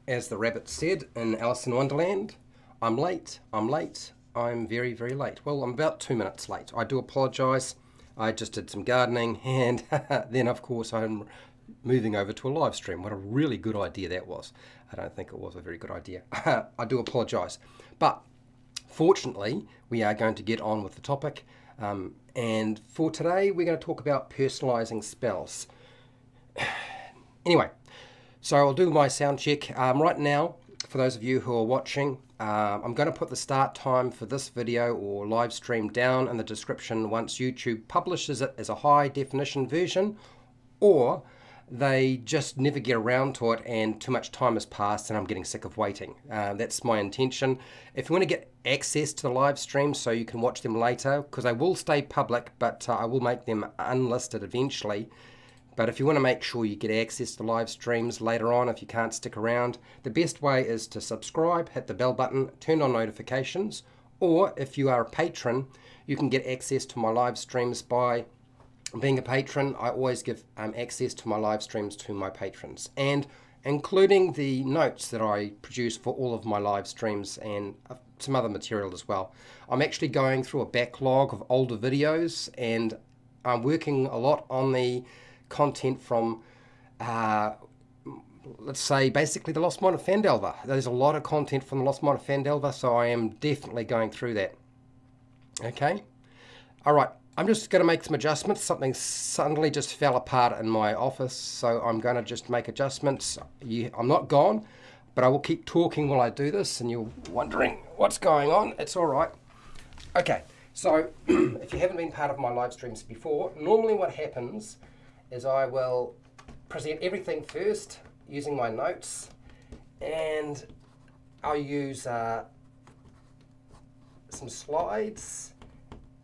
As the rabbit said in Alice in Wonderland, I'm late, I'm very, very late. Well, I'm about 2 minutes late. I do apologise. I just did some gardening and then, of course, I'm moving over to a live stream. What a really good idea that was. I don't think it was a very good idea. I do apologise. But fortunately, we are going to get on with the topic. And for today, we're going to talk about personalising spells. Anyway, so I'll do my sound check. Right now, for those of you who are watching, I'm going to put the start time for this video or live stream down in the description once YouTube publishes it as a high definition version, or they just never get around to it and too much time has passed and I'm getting sick of waiting. That's my intention. If you want to get access to the live streams so you can watch them later, because they will stay public, but I will make them unlisted eventually. But if you want to make sure you get access to live streams later on, if you can't stick around, the best way is to subscribe, hit the bell button, turn on notifications, or if you are a patron, you can get access to my live streams by being a patron. I always give access to my live streams to my patrons, and including the notes that I produce for all of my live streams and some other material as well. I'm actually going through a backlog of older videos, and I'm working a lot on the content from, let's say, basically the Lost Mine of Phandelver. There's a lot of content from the Lost Mine of Phandelver, so I am definitely going through that. Okay? All right. I'm just going to make some adjustments. Something suddenly just fell apart in my office, so I'm going to just make adjustments. I'm not gone, but I will keep talking while I do this, and you're wondering what's going on. It's all right. Okay, so if you haven't been part of my live streams before, normally what happens is I will present everything first using my notes, and I'll use some slides,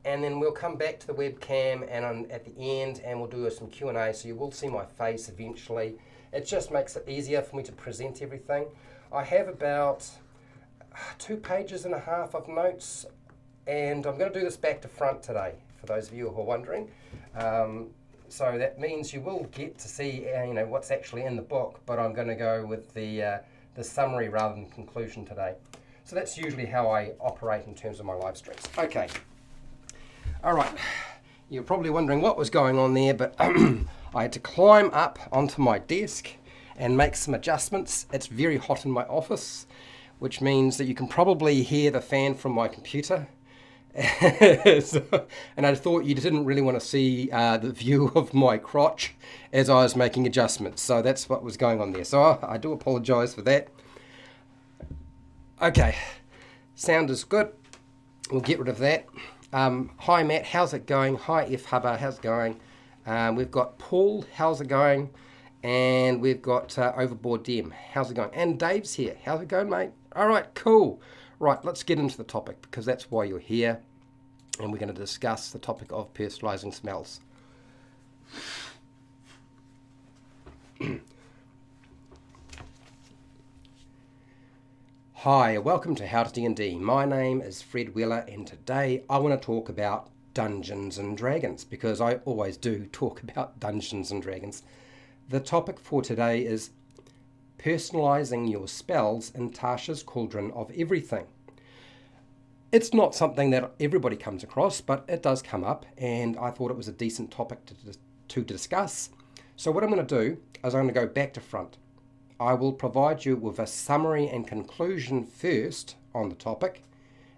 and then we'll come back to the webcam and at the end and we'll do some Q&A, so you will see my face eventually. It just makes it easier for me to present everything. I have about 2.5 pages of notes, and I'm going to do this back to front today for those of you who are wondering. So that means you will get to see what's actually in the book, but I'm going to go with the summary rather than conclusion today. So that's usually how I operate in terms of my live streams. Okay. All right. You're probably wondering what was going on there, but I had to climb up onto my desk and make some adjustments. It's very hot in my office, which means that you can probably hear the fan from my computer. And I thought you didn't really want to see the view of my crotch as I was making adjustments, so that's what was going on there. So I do apologize for that. Okay, sound is good. We'll get rid of that. Hi Matt, how's it going? Hi F Hubba, how's it going? We've got Paul, how's it going? And we've got Overboard Dem, how's it going? And Dave's here, how's it going, mate? All right, cool. Right, let's get into the topic, because that's why you're here, and we're going to discuss the topic of personalizing smells. Hi, welcome to How to D&D. My name is Fred Wheeler, and today I want to talk about Dungeons and Dragons, because I always do talk about Dungeons and Dragons. The topic for today is personalizing your spells in Tasha's Cauldron of Everything. It's not something that everybody comes across, but it does come up, and I thought it was a decent topic to discuss. So what I'm going to do is I'm going to go back to front. I will provide you with a summary and conclusion first on the topic.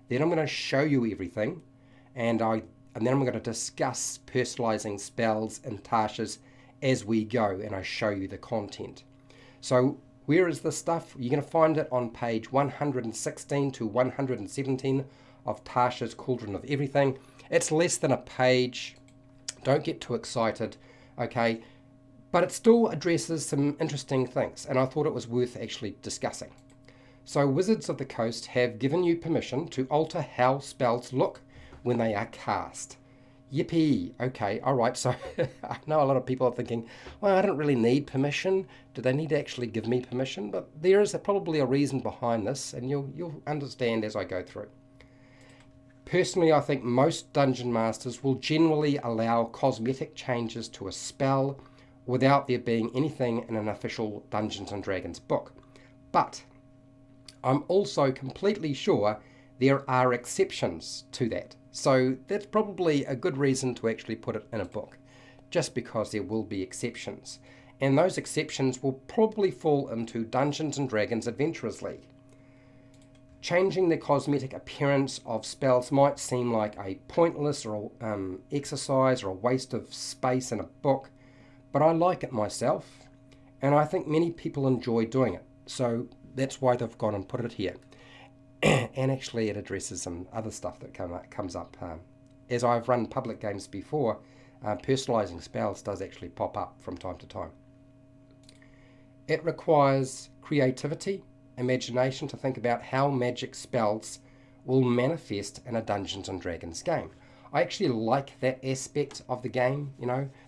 Then I'm going to show you everything, and then I'm going to discuss personalizing spells in Tasha's as we go, and I show you the content. So where is this stuff? You're going to find it on page 116 to 117 of Tasha's Cauldron of Everything. It's less than a page. Don't get too excited, okay? But it still addresses some interesting things, and I thought it was worth actually discussing. So Wizards of the Coast have given you permission to alter how spells look when they are cast. Yippee. Okay, all right. So I know a lot of people are thinking, well, I don't really need permission. Do they need to actually give me permission? But there is probably a reason behind this, and you'll understand as I go through. Personally, I think most dungeon masters will generally allow cosmetic changes to a spell without there being anything in an official Dungeons & Dragons book. But I'm also completely sure there are exceptions to that. So that's probably a good reason to actually put it in a book, just because there will be exceptions. And those exceptions will probably fall into Dungeons & Dragons Adventurers League. Changing the cosmetic appearance of spells might seem like a pointless or exercise or a waste of space in a book, but I like it myself, and I think many people enjoy doing it. So that's why they've gone and put it here. And actually it addresses some other stuff that comes up. As I've run public games before, personalizing spells does actually pop up from time to time. It requires creativity, imagination to think about how magic spells will manifest in a Dungeons & Dragons game. I actually like that aspect of the game,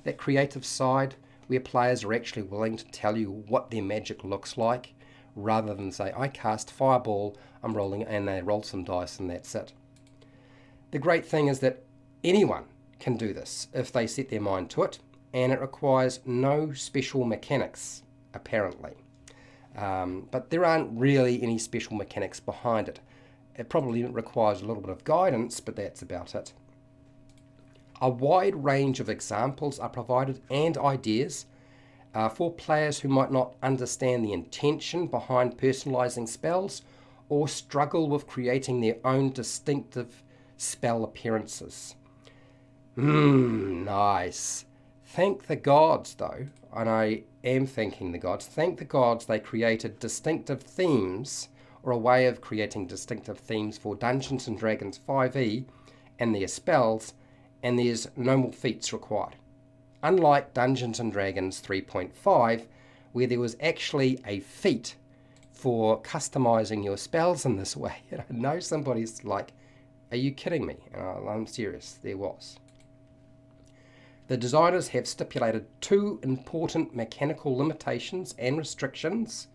that creative side where players are actually willing to tell you what their magic looks like, rather than say, I cast Fireball, I'm rolling, and they roll some dice and that's it. The great thing is that anyone can do this if they set their mind to it, and it requires no special mechanics, apparently. But there aren't really any special mechanics behind it. It probably requires a little bit of guidance, but that's about it. A wide range of examples are provided and ideas for players who might not understand the intention behind personalizing spells or struggle with creating their own distinctive spell appearances. Nice. Thank the gods, though, and I am thanking the gods, thank the gods they created distinctive themes, or a way of creating distinctive themes for Dungeons & Dragons 5e and their spells, and there's no more feats required. Unlike Dungeons & Dragons 3.5, where there was actually a feat for customizing your spells in this way. And I know somebody's like, are you kidding me? And I'm serious, there was. The designers have stipulated two important mechanical limitations and restrictions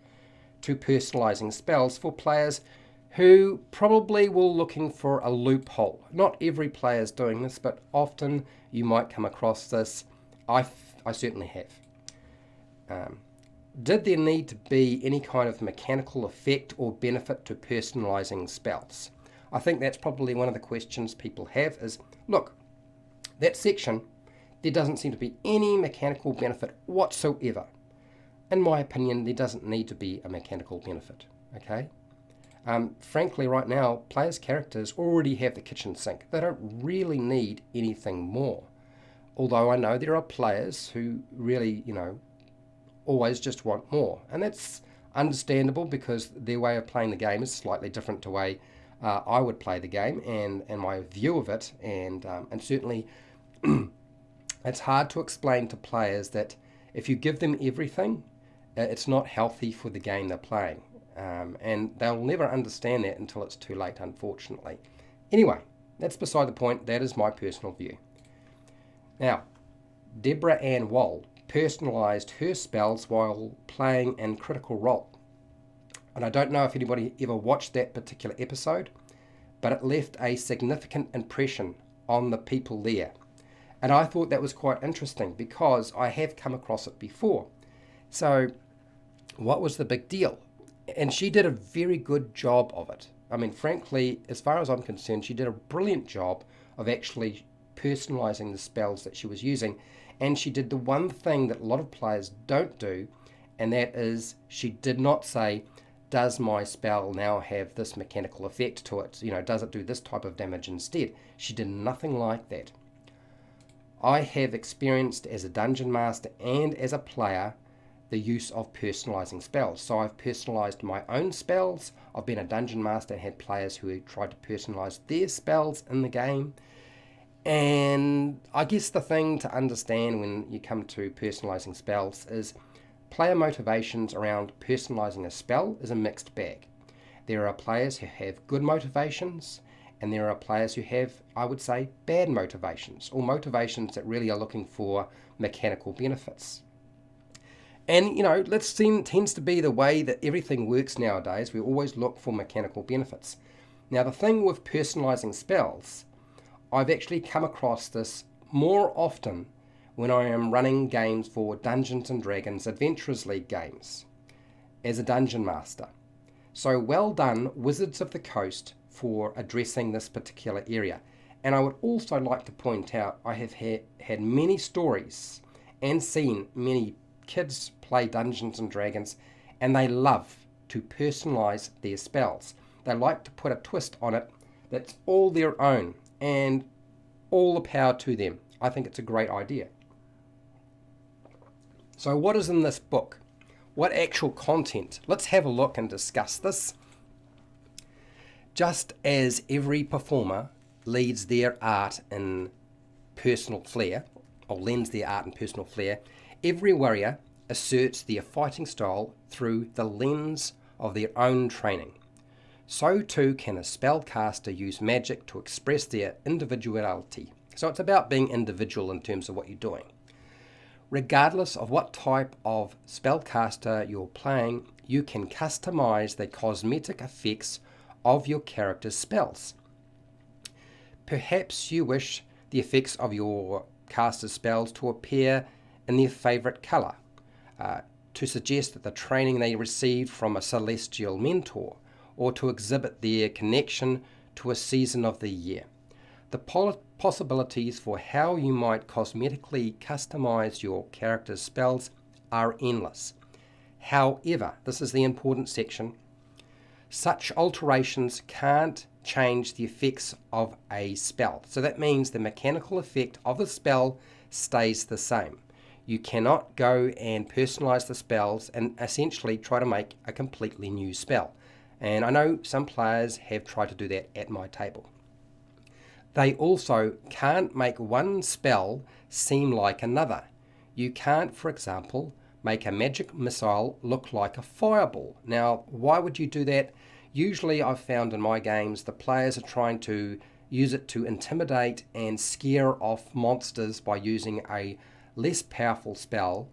to personalizing spells for players who probably were looking for a loophole. Not every player is doing this, but often you might come across this. I certainly have. Did there need to be any kind of mechanical effect or benefit to personalizing spells? I think that's probably one of the questions people have is, look, that section, there doesn't seem to be any mechanical benefit whatsoever. In my opinion, there doesn't need to be a mechanical benefit, okay? Frankly, right now, players' characters already have the kitchen sink. They don't really need anything more. Although I know there are players who really, always just want more. And that's understandable because their way of playing the game is slightly different to the way I would play the game and my view of it. And certainly it's hard to explain to players that if you give them everything, it's not healthy for the game they're playing. And they'll never understand that until it's too late, unfortunately. Anyway, that's beside the point. That is my personal view. Now, Deborah Ann Wold personalised her spells while playing in Critical Role. And I don't know if anybody ever watched that particular episode, but it left a significant impression on the people there. And I thought that was quite interesting because I have come across it before. So what was the big deal? And she did a very good job of it. I mean, frankly, as far as I'm concerned, she did a brilliant job of actually personalizing the spells that she was using. And she did the one thing that a lot of players don't do, and that is she did not say, does my spell now have this mechanical effect to it? Does it do this type of damage instead? She did nothing like that. I have experienced as a dungeon master and as a player the use of personalizing spells. So I've personalized my own spells. I've been a dungeon master and had players who tried to personalize their spells in the game. And I guess the thing to understand when you come to personalizing spells is player motivations around personalizing a spell is a mixed bag. There are players who have good motivations, and there are players who have, I would say, bad motivations, or motivations that really are looking for mechanical benefits. And, tends to be the way that everything works nowadays. We always look for mechanical benefits. Now, the thing with personalizing spells, I've actually come across this more often when I am running games for Dungeons & Dragons Adventurers League games as a dungeon master. So well done, Wizards of the Coast, for addressing this particular area. And I would also like to point out I have had many stories and seen many kids play Dungeons and Dragons, and they love to personalize their spells. They like to put a twist on it that's all their own, and all the power to them. I think it's a great idea. So what is in this book? What actual content? Let's have a look and discuss this. Just as every performer leads their art in personal flair, or lends their art in personal flair, every warrior asserts their fighting style through the lens of their own training. So too can a spellcaster use magic to express their individuality. So it's about being individual in terms of what you're doing. Regardless of what type of spellcaster you're playing, you can customize the cosmetic effects of your character's spells. Perhaps you wish the effects of your caster's spells to appear in their favorite color, to suggest that the training they received from a celestial mentor, or to exhibit their connection to a season of the year. The possibilities for how you might cosmetically customize your character's spells are endless. However, this is the important section, such alterations can't change the effects of a spell. So that means the mechanical effect of the spell stays the same. You cannot go and personalize the spells and essentially try to make a completely new spell. And I know some players have tried to do that at my table. They also can't make one spell seem like another. You can't, for example, make a magic missile look like a fireball. Now, why would you do that? Usually I've found in my games the players are trying to use it to intimidate and scare off monsters by using a less powerful spell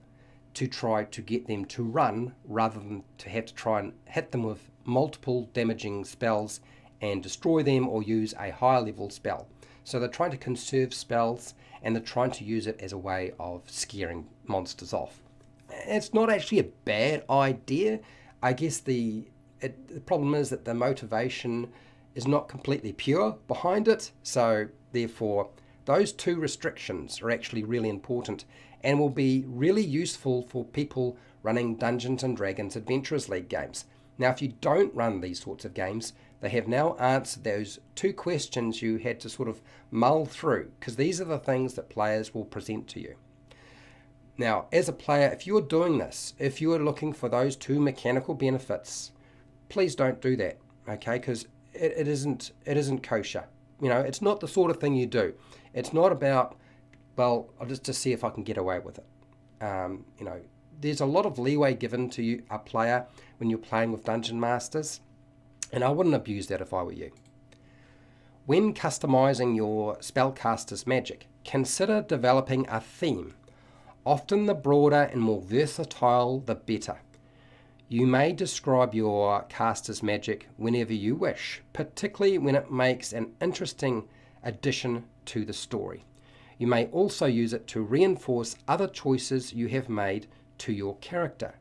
to try to get them to run rather than to have to try and hit them with multiple damaging spells and destroy them or use a higher level spell. So they're trying to conserve spells and they're trying to use it as a way of scaring monsters off. It's not actually a bad idea. I guess the problem is that the motivation is not completely pure behind it. So therefore, those two restrictions are actually really important and will be really useful for people running Dungeons and Dragons Adventurers League games. Now, if you don't run these sorts of games, they have now answered those two questions you had to sort of mull through, because these are the things that players will present to you. Now, as a player, if you're doing this, if you're looking for those two mechanical benefits, please don't do that, okay? Because it isn't kosher. You know, it's not the sort of thing you do. It's not about, well, I'll just see if I can get away with it. You know, there's a lot of leeway given to you, a player, when you're playing with Dungeon Masters, and I wouldn't abuse that if I were you. When customizing your spellcaster's magic, consider developing a theme. Often the broader and more versatile, the better. You may describe your caster's magic whenever you wish, particularly when it makes an interesting addition to the story. You may also use it to reinforce other choices you have made to your character,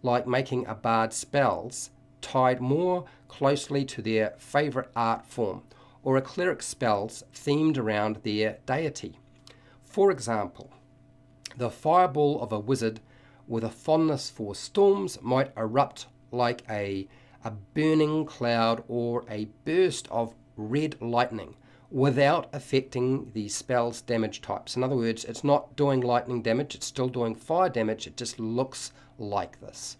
like making a bard's spells tied more closely to their favorite art form, or a cleric's spells themed around their deity. For example, the fireball of a wizard with a fondness for storms might erupt like a burning cloud or a burst of red lightning without affecting the spell's damage types. In other words, it's not doing lightning damage, it's still doing fire damage, it just looks like this.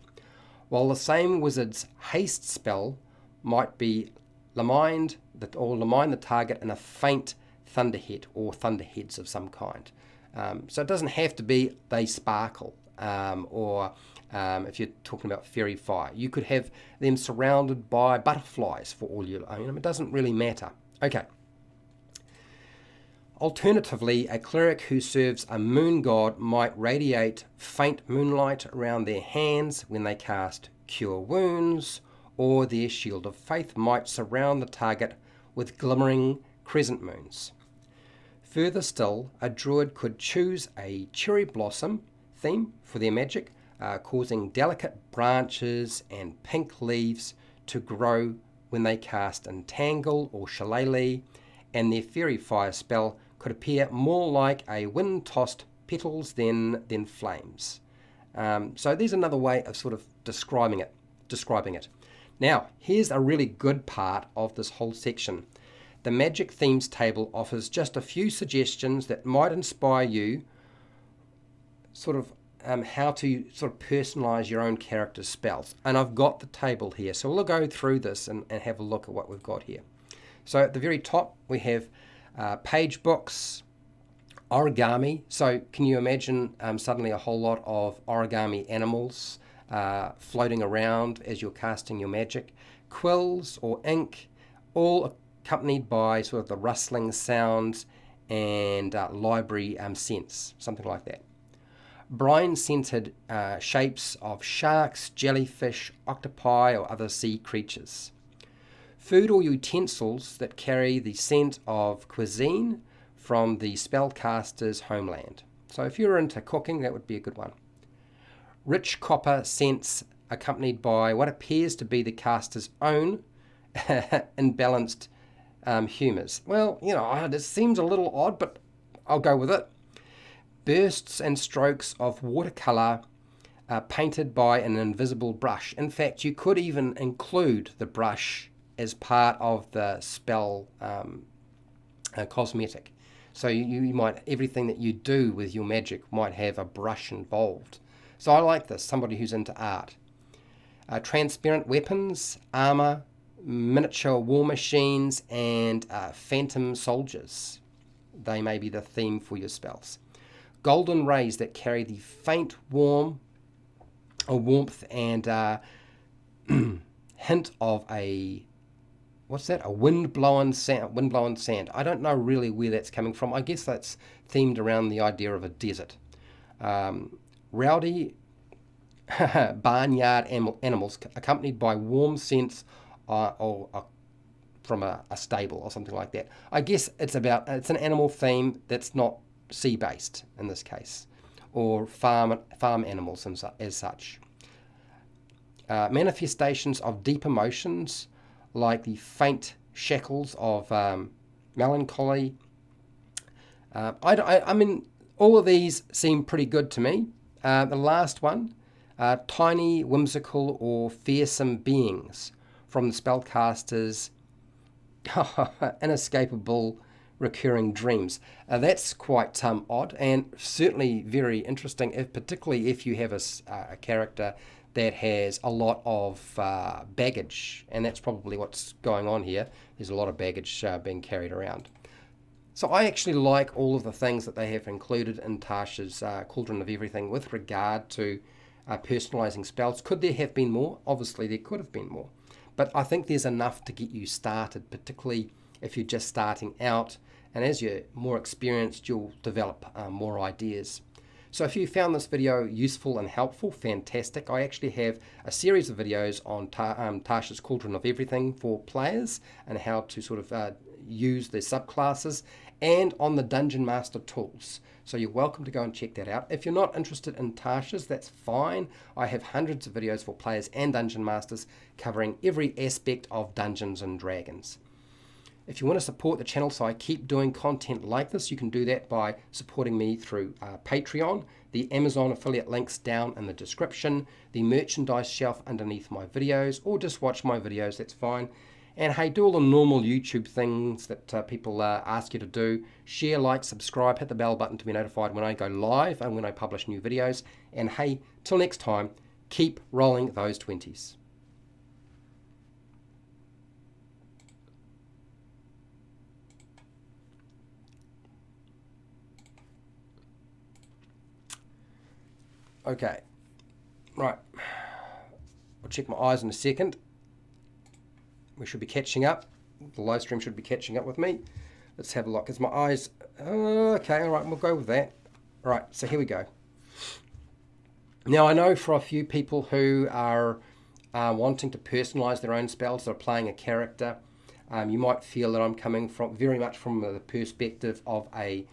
While the same wizard's haste spell might be lamind the target in a faint thunderhead or thunderheads of some kind. So it doesn't have to be they sparkle, or if you're talking about fairy fire, you could have them surrounded by butterflies for all you. It doesn't really matter. Okay. Alternatively, a cleric who serves a moon god might radiate faint moonlight around their hands when they cast Cure Wounds, or their shield of faith might surround the target with glimmering crescent moons. Further still, a druid could choose a cherry blossom theme for their magic, causing delicate branches and pink leaves to grow when they cast Entangle or Shillelagh, and their Fairy Fire spell could appear more like a wind-tossed petals than flames. So there's another way of sort of describing it. Now, here's a really good part of this whole section. The Magic Themes table offers just a few suggestions that might inspire you sort of how to sort of personalize your own character's spells. And I've got the table here, so we'll go through this and have a look at what we've got here. So at the very top we have page books, origami. So can you imagine suddenly a whole lot of origami animals floating around as you're casting your magic? Quills or ink, all accompanied by sort of the rustling sounds and library scents, something like that. Brine-scented shapes of sharks, jellyfish, octopi, or other sea creatures. Food or utensils that carry the scent of cuisine from the spellcaster's homeland. So if you're into cooking, that would be a good one. Rich copper scents accompanied by what appears to be the caster's own imbalanced humours. Well, you know, this seems a little odd, but I'll go with it. Bursts and strokes of watercolour painted by an invisible brush. In fact, you could even include the brush as part of the spell cosmetic. So you might, everything that you do with your magic might have a brush involved. So I like this, somebody who's into art. Transparent weapons, armour, miniature war machines, and phantom soldiers. They may be the theme for your spells. Golden rays that carry the faint warmth and hint of a, what's that? A wind-blown sand. I don't know really where that's coming from. I guess that's themed around the idea of a desert. Rowdy barnyard animals accompanied by warm scents from a stable or something like that. I guess it's an animal theme that's not sea-based in this case, or farm animals as such. Manifestations of deep emotions like the faint shackles of melancholy. I mean, all of these seem pretty good to me. The last one, tiny, whimsical, or fearsome beings from the spellcaster's inescapable recurring dreams. That's quite odd and certainly very interesting, particularly if you have a character that has a lot of baggage, and that's probably what's going on here. There's a lot of baggage being carried around. So I actually like all of the things that they have included in Tasha's Cauldron of Everything with regard to personalizing spells. Could there have been more? Obviously there could have been more, but I think there's enough to get you started, particularly if you're just starting out, and as you're more experienced you'll develop more ideas. So if you found this video useful and helpful, fantastic. I actually have a series of videos on Tasha's Cauldron of Everything for players and how to sort of use the subclasses, and on the Dungeon Master tools. So you're welcome to go and check that out. If you're not interested in Tasha's, that's fine. I have hundreds of videos for players and Dungeon Masters covering every aspect of Dungeons and Dragons. If you want to support the channel so I keep doing content like this, you can do that by supporting me through Patreon, the Amazon affiliate links down in the description, the merchandise shelf underneath my videos, or just watch my videos, that's fine. And hey, do all the normal YouTube things that people ask you to do. Share, like, subscribe, hit the bell button to be notified when I go live and when I publish new videos. And hey, till next time, keep rolling those 20s. Okay, right, I'll check my eyes in a second. We should be catching up. The live stream should be catching up with me. Let's have a look. Is my eyes, okay, all right, we'll go with that. All right, so here we go. Now I know for a few people who are wanting to personalize their own spells, they're playing a character, you might feel that I'm coming from very much from the perspective of a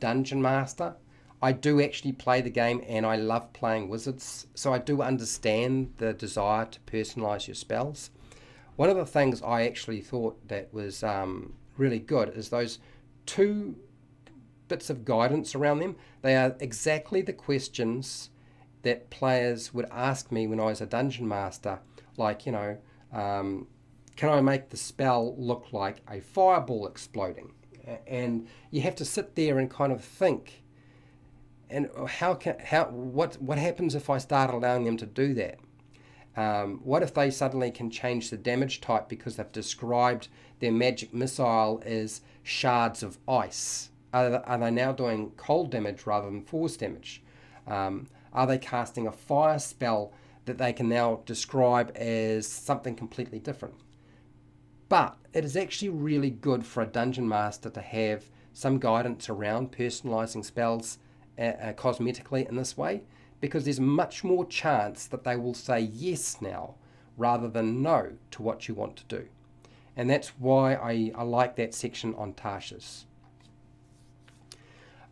dungeon master. I do actually play the game and I love playing wizards, so I do understand the desire to personalize your spells. One of the things I actually thought that was really good is those two bits of guidance around them. They are exactly the questions that players would ask me when I was a dungeon master, like, can I make the spell look like a fireball exploding? And you have to sit there and kind of think, and what happens if I start allowing them to do that? What if they suddenly can change the damage type because they've described their magic missile as shards of ice? Are they now doing cold damage rather than force damage? Are they casting a fire spell that they can now describe as something completely different? But it is actually really good for a dungeon master to have some guidance around personalizing spells cosmetically in this way, because there's much more chance that they will say yes now rather than no to what you want to do. And that's why I like that section on Tasha's.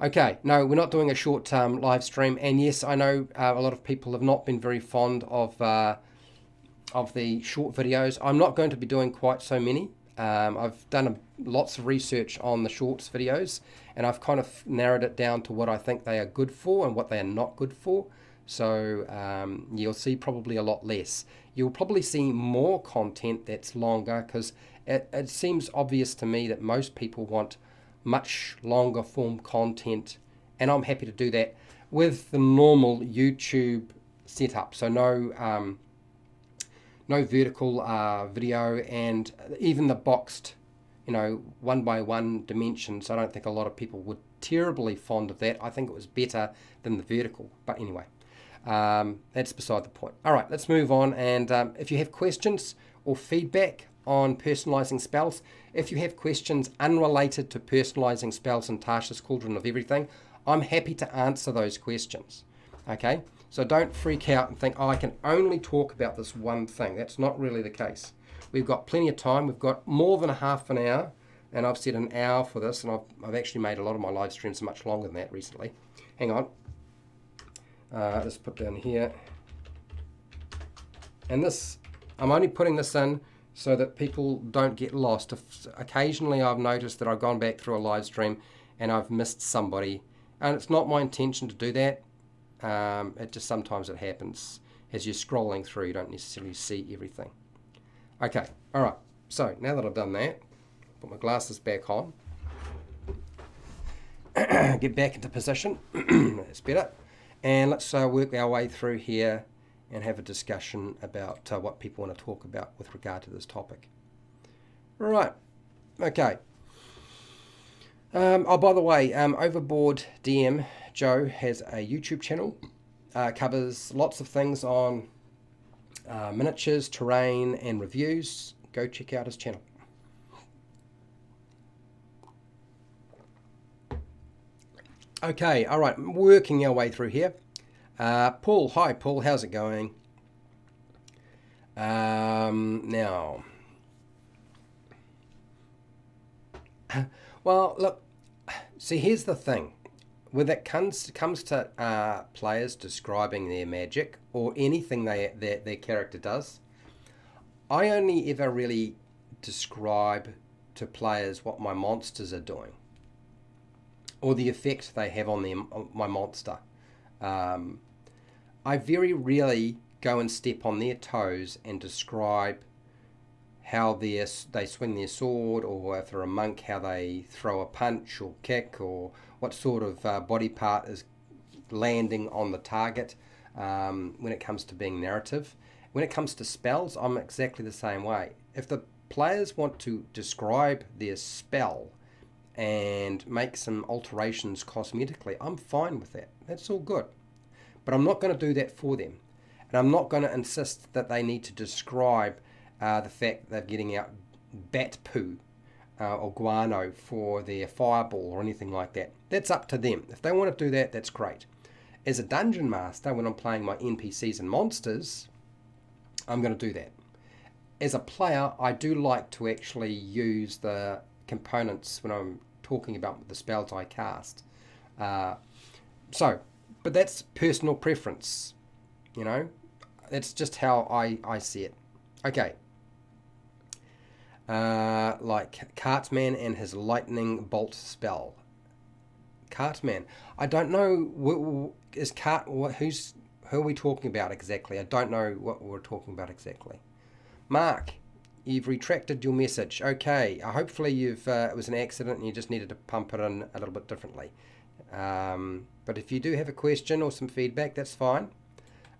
Okay, no, we're not doing a short-term live stream, and yes, I know a lot of people have not been very fond of the short videos. I'm not going to be doing quite so many. I've done lots of research on the shorts videos, and I've kind of narrowed it down to what I think they are good for and what they are not good for. So you'll see probably a lot less. You'll probably see more content that's longer, because it seems obvious to me that most people want much longer form content, and I'm happy to do that with the normal YouTube setup. So no vertical video, and even the boxed, 1x1 dimensions. I don't think a lot of people were terribly fond of that. I think it was better than the vertical, but anyway, that's beside the point. All right, let's move on. And if you have questions or feedback on personalizing spells, if you have questions unrelated to personalizing spells in Tasha's Cauldron of Everything, I'm happy to answer those questions. Okay, so don't freak out and think, I can only talk about this one thing. That's not really the case. We've got plenty of time. We've got more than a half an hour, and I've said an hour for this, and I've actually made a lot of my live streams much longer than that recently. Hang on. Let's put down here. And this, I'm only putting this in so that people don't get lost. Occasionally I've noticed that I've gone back through a live stream and I've missed somebody, and it's not my intention to do that. It just sometimes it happens. As you're scrolling through, you don't necessarily see everything. Okay, all right. So now that I've done that, put my glasses back on, get back into position. That's better. And let's work our way through here and have a discussion about what people want to talk about with regard to this topic. Right. Okay. Oh, by the way, Overboard DM Joe has a YouTube channel. Covers lots of things on miniatures, terrain, and reviews. Go check out his channel. Okay, all right, working our way through here. Paul, hi Paul, how's it going? Now, well, look, see, here's the thing. When it comes to players describing their magic or anything their character does, I only ever really describe to players what my monsters are doing, or the effect they have on my monster. I very rarely go and step on their toes and describe how they swing their sword, or if they're a monk, how they throw a punch or kick, or what sort of body part is landing on the target when it comes to being narrative. When it comes to spells, I'm exactly the same way. If the players want to describe their spell and make some alterations cosmetically, I'm fine with that. That's all good. But I'm not going to do that for them. And I'm not going to insist that they need to describe the fact that they're getting out bat poo or guano for their fireball or anything like that. That's up to them. If they want to do that, that's great. As a dungeon master, when I'm playing my NPCs and monsters, I'm going to do that. As a player, I do like to actually use the components when I'm talking about the spells I cast. But that's personal preference, That's just how I see it. Okay. like Cartman and his lightning bolt spell. Cartman. I don't know. Is Cart? Who are we talking about exactly? I don't know what we're talking about exactly. Mark, you've retracted your message. Okay. Hopefully you've. It was an accident and you just needed to pump it in a little bit differently. But if you do have a question or some feedback, that's fine.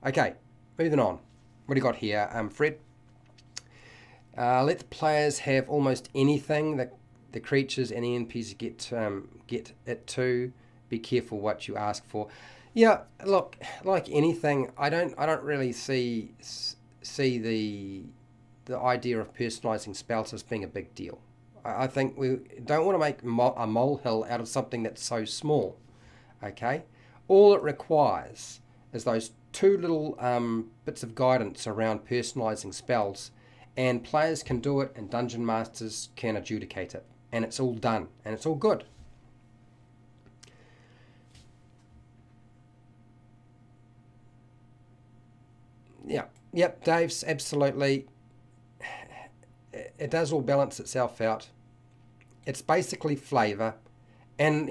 Okay. Moving on. What do you got here, Fred? Let the players have almost anything that the creatures and NPCs get it to. Be careful what you ask for. Yeah, look, like anything, I don't really see the idea of personalizing spells as being a big deal. I think we don't want to make a molehill out of something that's so small. Okay, all it requires is those two little bits of guidance around personalizing spells, and players can do it, and dungeon masters can adjudicate it, and it's all done, and it's all good. Yeah, yep, Dave's absolutely. It does all balance itself out. It's basically flavour, and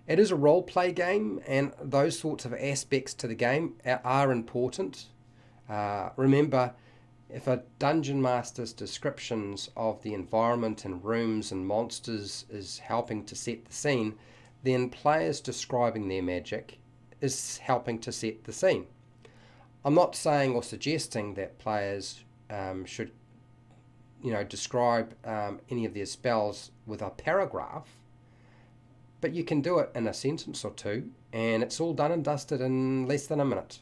it is a role play game, and those sorts of aspects to the game are important. Remember, if a dungeon master's descriptions of the environment and rooms and monsters is helping to set the scene, then players describing their magic is helping to set the scene. I'm not saying or suggesting that players should, describe any of their spells with a paragraph, but you can do it in a sentence or two, and it's all done and dusted in less than a minute.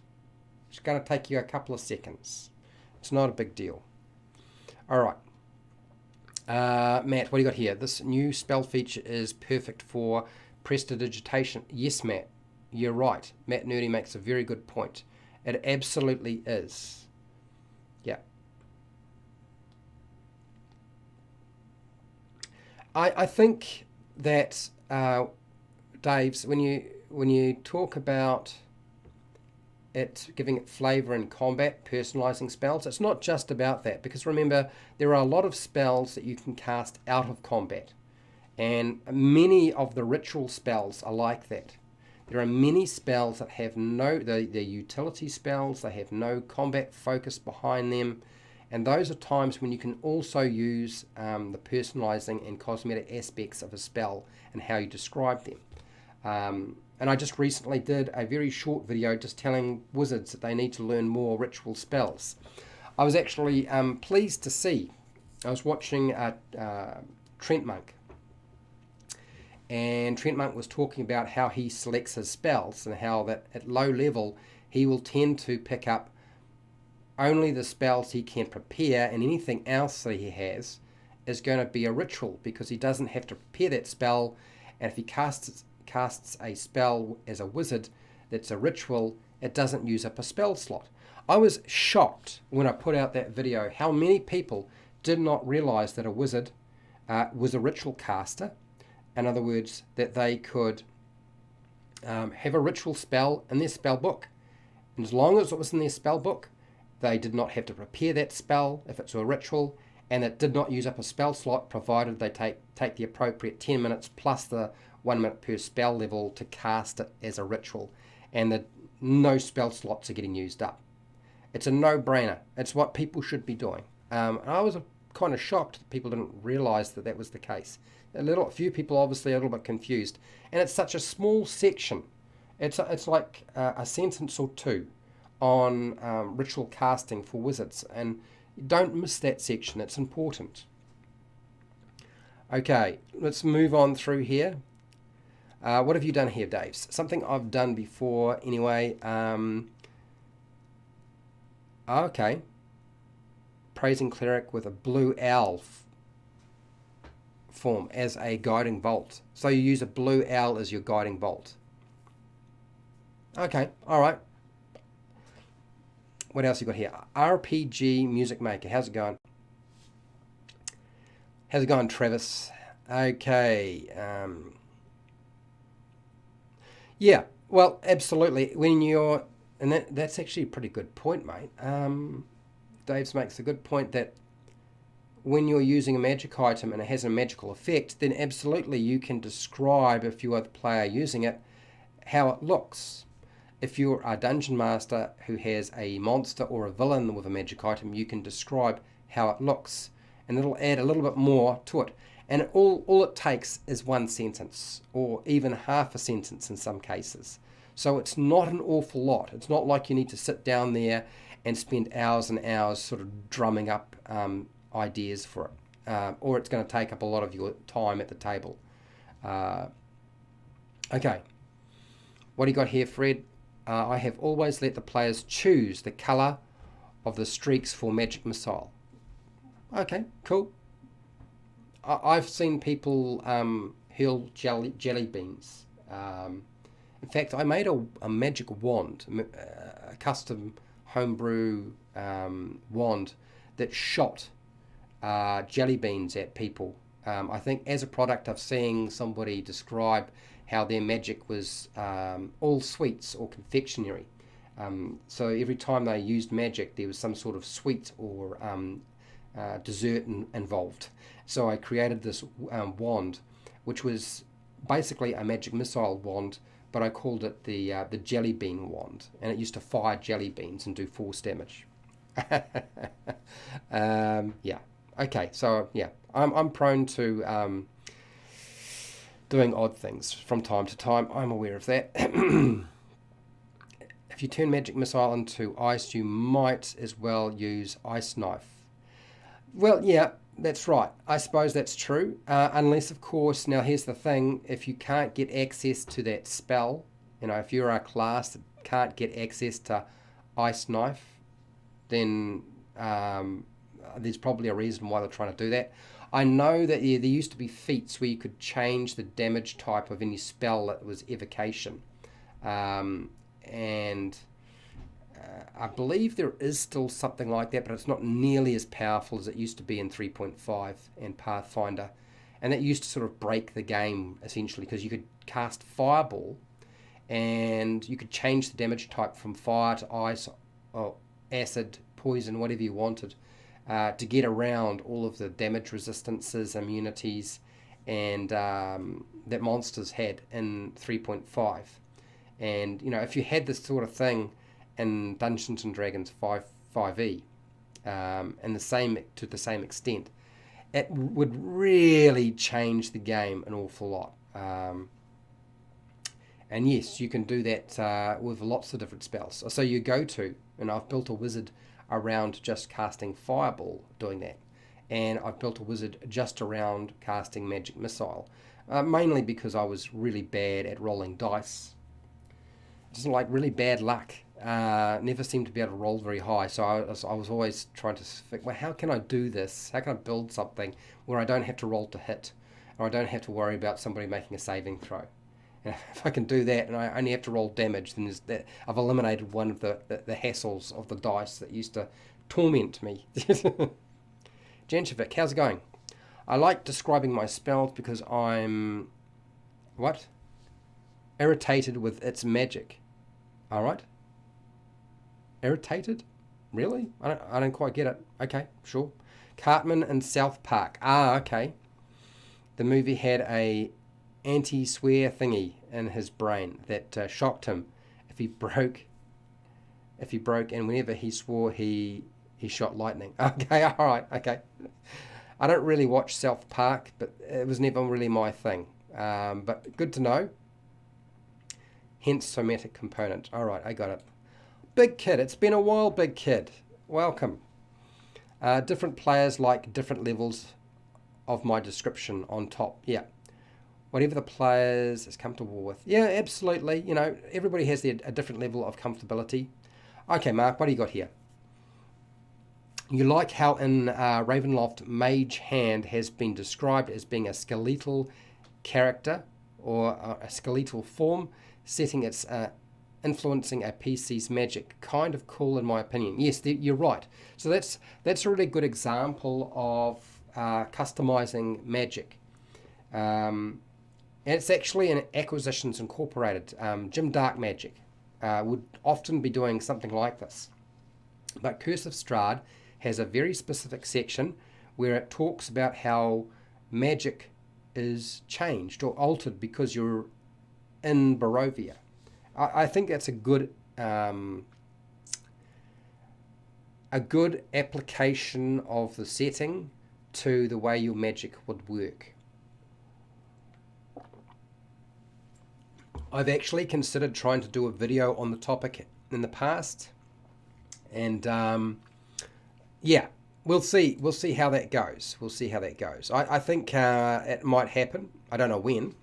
It's going to take you a couple of seconds. It's not a big deal. All right. Matt, what do you got here? This new spell feature is perfect for prestidigitation. Yes, Matt, you're right. Matt Nerdy makes a very good point. It absolutely is. Yeah. I think that Dave's when you talk about it giving it flavour in combat, personalising spells, it's not just about that, because remember, there are a lot of spells that you can cast out of combat, and many of the ritual spells are like that. There are many spells that have they're utility spells, they have no combat focus behind them, and those are times when you can also use the personalising and cosmetic aspects of a spell and how you describe them. And I just recently did a very short video just telling wizards that they need to learn more ritual spells. I was actually pleased to see, I was watching Trent Monk, and Trent Monk was talking about how he selects his spells and how that at low level he will tend to pick up only the spells he can prepare, and anything else that he has is going to be a ritual, because he doesn't have to prepare that spell, and if he casts a spell as a wizard that's a ritual, it doesn't use up a spell slot. I was shocked when I put out that video how many people did not realize that a wizard was a ritual caster. In other words, that they could have a ritual spell in their spell book, and as long as it was in their spell book, they did not have to prepare that spell if it's a ritual, and it did not use up a spell slot, provided they take the appropriate 10 minutes plus the 1 minute per spell level to cast it as a ritual, and no spell slots are getting used up. It's a no-brainer. It's what people should be doing. I was kind of shocked that people didn't realize that was the case. A few people obviously a little bit confused, and it's such a small section. It's like a sentence or two on ritual casting for wizards, and don't miss that section. It's important. Okay, let's move on through here. What have you done here, Dave? Something I've done before anyway. Okay. Praising cleric with a blue owl form as a guiding bolt. So you use a blue owl as your guiding bolt. Okay, all right. What else you got here? RPG Music Maker. How's it going? How's it going, Travis? Okay. Yeah, well, absolutely. And that's actually a pretty good point, mate. Dave's makes a good point that when you're using a magic item and it has a magical effect, then absolutely you can describe, if you are the player using it, how it looks. If you're a dungeon master who has a monster or a villain with a magic item, you can describe how it looks, and it'll add a little bit more to it. And all it takes is one sentence, or even half a sentence in some cases. So it's not an awful lot. It's not like you need to sit down there and spend hours and hours sort of drumming up ideas for it, or it's going to take up a lot of your time at the table. Okay, what do you got here, Fred? I have always let the players choose the colour of the streaks for magic missile. Okay, cool. I've seen people hurl jelly beans. In fact, I made a magic wand, a custom homebrew wand that shot jelly beans at people. I think as a product of seeing somebody describe how their magic was all sweets or confectionery. So every time they used magic, there was some sort of sweet or dessert involved. So I created this wand, which was basically a magic missile wand, but I called it the jelly bean wand, and it used to fire jelly beans and do force damage. Yeah. Okay. So yeah, I'm prone to doing odd things from time to time. I'm aware of that. If you turn magic missile into ice, you might as well use ice knife. Well, yeah, that's right. I suppose that's true. Unless, of course, now here's the thing: if you can't get access to that spell, if you're a class that can't get access to ice knife, then there's probably a reason why they're trying to do that. I know that there used to be feats where you could change the damage type of any spell that was evocation. And I believe there is still something like that, but it's not nearly as powerful as it used to be in 3.5 and Pathfinder. And that used to sort of break the game, essentially, because you could cast Fireball and you could change the damage type from fire to ice or acid, poison, whatever you wanted. To get around all of the damage resistances, immunities, and that monsters had in 3.5. And, if you had this sort of thing in Dungeons & Dragons 5e, and to the same extent, it would really change the game an awful lot. And yes, you can do that with lots of different spells. So you go to, and I've built a wizard around just casting Fireball, doing that, and I've built a wizard just around casting Magic Missile, mainly because I was really bad at rolling dice, just like really bad luck. Never seemed to be able to roll very high, so I was always trying to think, well, how can I do this? How can I build something where I don't have to roll to hit, or I don't have to worry about somebody making a saving throw? And if I can do that and I only have to roll damage, then I've eliminated one of the hassles of the dice that used to torment me. Jankovic, how's it going? I like describing my spells because I'm... What? Irritated with its magic. Alright. Irritated? Really? I don't quite get it. Okay, sure. Cartman in South Park. Okay. The movie had a anti-swear thingy in his brain that shocked him if he broke, and whenever he swore, he shot lightning. Okay, all right, okay. I don't really watch South Park, but it was never really my thing. But good to know. Hence Thematic component. All right, I got it. Big Kid, it's been a while, Big Kid. Welcome. Different players like different levels of my description on top. Yeah. Whatever the players is comfortable with. Yeah, absolutely. Everybody has a different level of comfortability. Okay, Mark, what do you got here? You like how in Ravenloft, Mage Hand has been described as being a skeletal character or a skeletal form, setting its influencing a PC's magic. Kind of cool, in my opinion. Yes, you're right. So that's a really good example of customizing magic. And it's actually in Acquisitions Incorporated. Jim Dark Magic would often be doing something like this. But Curse of Strahd has a very specific section where it talks about how magic is changed or altered because you're in Barovia. I think that's a good application of the setting to the way your magic would work. I've actually considered trying to do a video on the topic in the past, and yeah, we'll see how that goes. I think it might happen. I don't know when.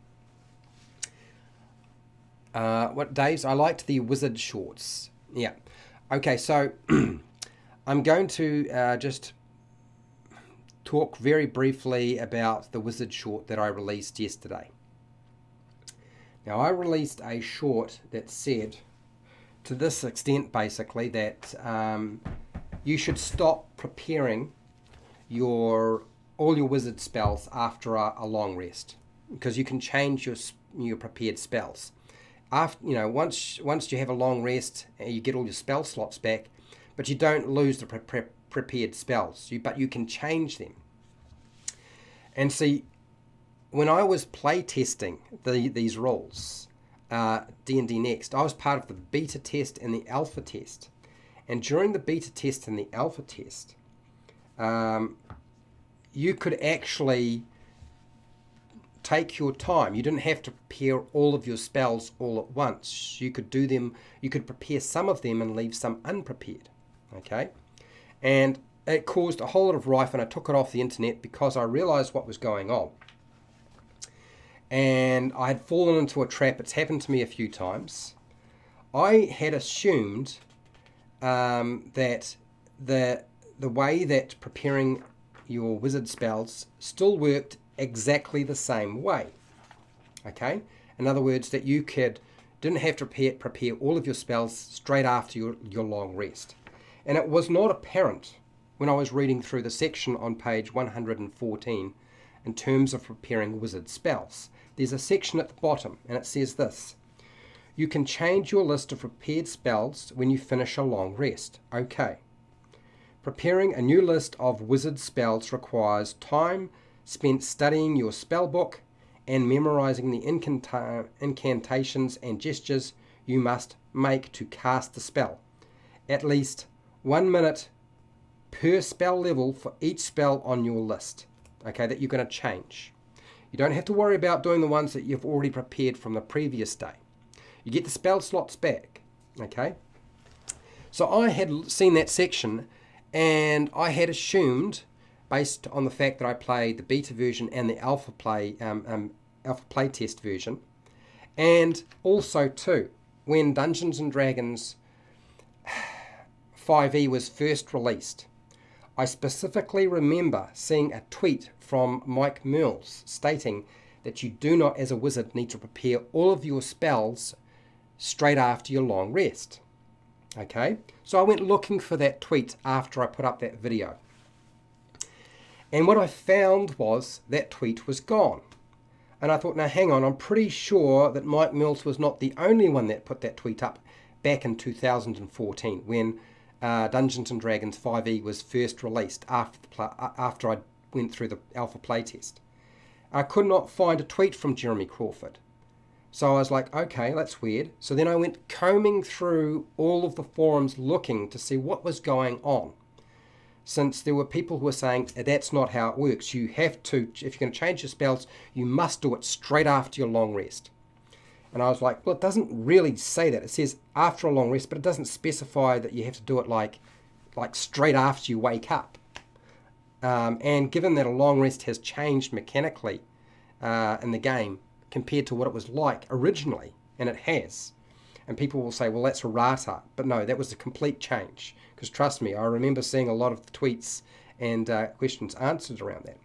What days? I liked the wizard shorts. Yeah. Okay, so I'm going to just talk very briefly about the wizard short that I released yesterday. Now, I released a short that said, to this extent basically, that you should stop preparing all your wizard spells after a long rest, because you can change your prepared spells. Once you have a long rest, you get all your spell slots back, but you don't lose the prepared spells. But you can change them. And see, when I was play testing these rules, D&D Next, I was part of the beta test and the alpha test. And during the beta test and the alpha test, you could actually take your time. You didn't have to prepare all of your spells all at once. You could prepare some of them and leave some unprepared. Okay? And it caused a whole lot of rife, and I took it off the internet because I realized what was going on. And I had fallen into a trap. It's happened to me a few times. I had assumed that the way that preparing your wizard spells still worked exactly the same way. Okay? In other words, that you didn't have to prepare all of your spells straight after your long rest. And it was not apparent when I was reading through the section on page 114 in terms of preparing wizard spells. There's a section at the bottom, and it says this: you can change your list of prepared spells when you finish a long rest. Okay. Preparing a new list of wizard spells requires time spent studying your spell book and memorizing the incantations and gestures you must make to cast the spell. At least 1 minute per spell level for each spell on your list, okay, that you're going to change. You don't have to worry about doing the ones that you've already prepared from the previous day. You get the spell slots back, okay? So I had seen that section, and I had assumed, based on the fact that I played the beta version and the alpha play test version, and also too, when Dungeons and Dragons 5e was first released, I specifically remember seeing a tweet from Mike Mills stating that you do not, as a wizard, need to prepare all of your spells straight after your long rest. Okay, so I went looking for that tweet after I put up that video. And what I found was that tweet was gone. And I thought, now hang on, I'm pretty sure that Mike Mills was not the only one that put that tweet up back in 2014 when Dungeons and Dragons 5e was first released after I went through the alpha playtest. I could not find a tweet from Jeremy Crawford. So I was like, okay, that's weird. So then I went combing through all of the forums looking to see what was going on. Since there were people who were saying, that's not how it works. You have to, if you're going to change your spells, you must do it straight after your long rest. And I was like, well, it doesn't really say that. It says after a long rest, but it doesn't specify that you have to do it like straight after you wake up. And given that a long rest has changed mechanically in the game compared to what it was like originally, and it has, and people will say, well, that's errata. But no, that was a complete change. Because trust me, I remember seeing a lot of the tweets and questions answered around that.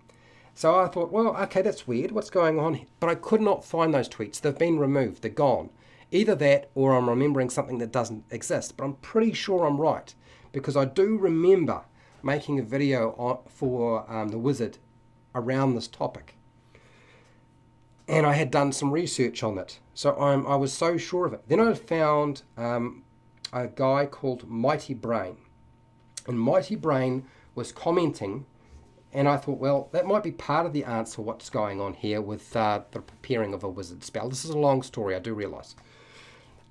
So I thought, well, okay, that's weird. What's going on here? But I could not find those tweets. They've been removed. They're gone. Either that or I'm remembering something that doesn't exist. But I'm pretty sure I'm right. Because I do remember making a video for The Wizard around this topic. And I had done some research on it. So I was so sure of it. Then I found a guy called Mighty Brain. And Mighty Brain was commenting And I thought, well, that might be part of the answer what's going on here with the preparing of a wizard spell. This is a long story, I do realise.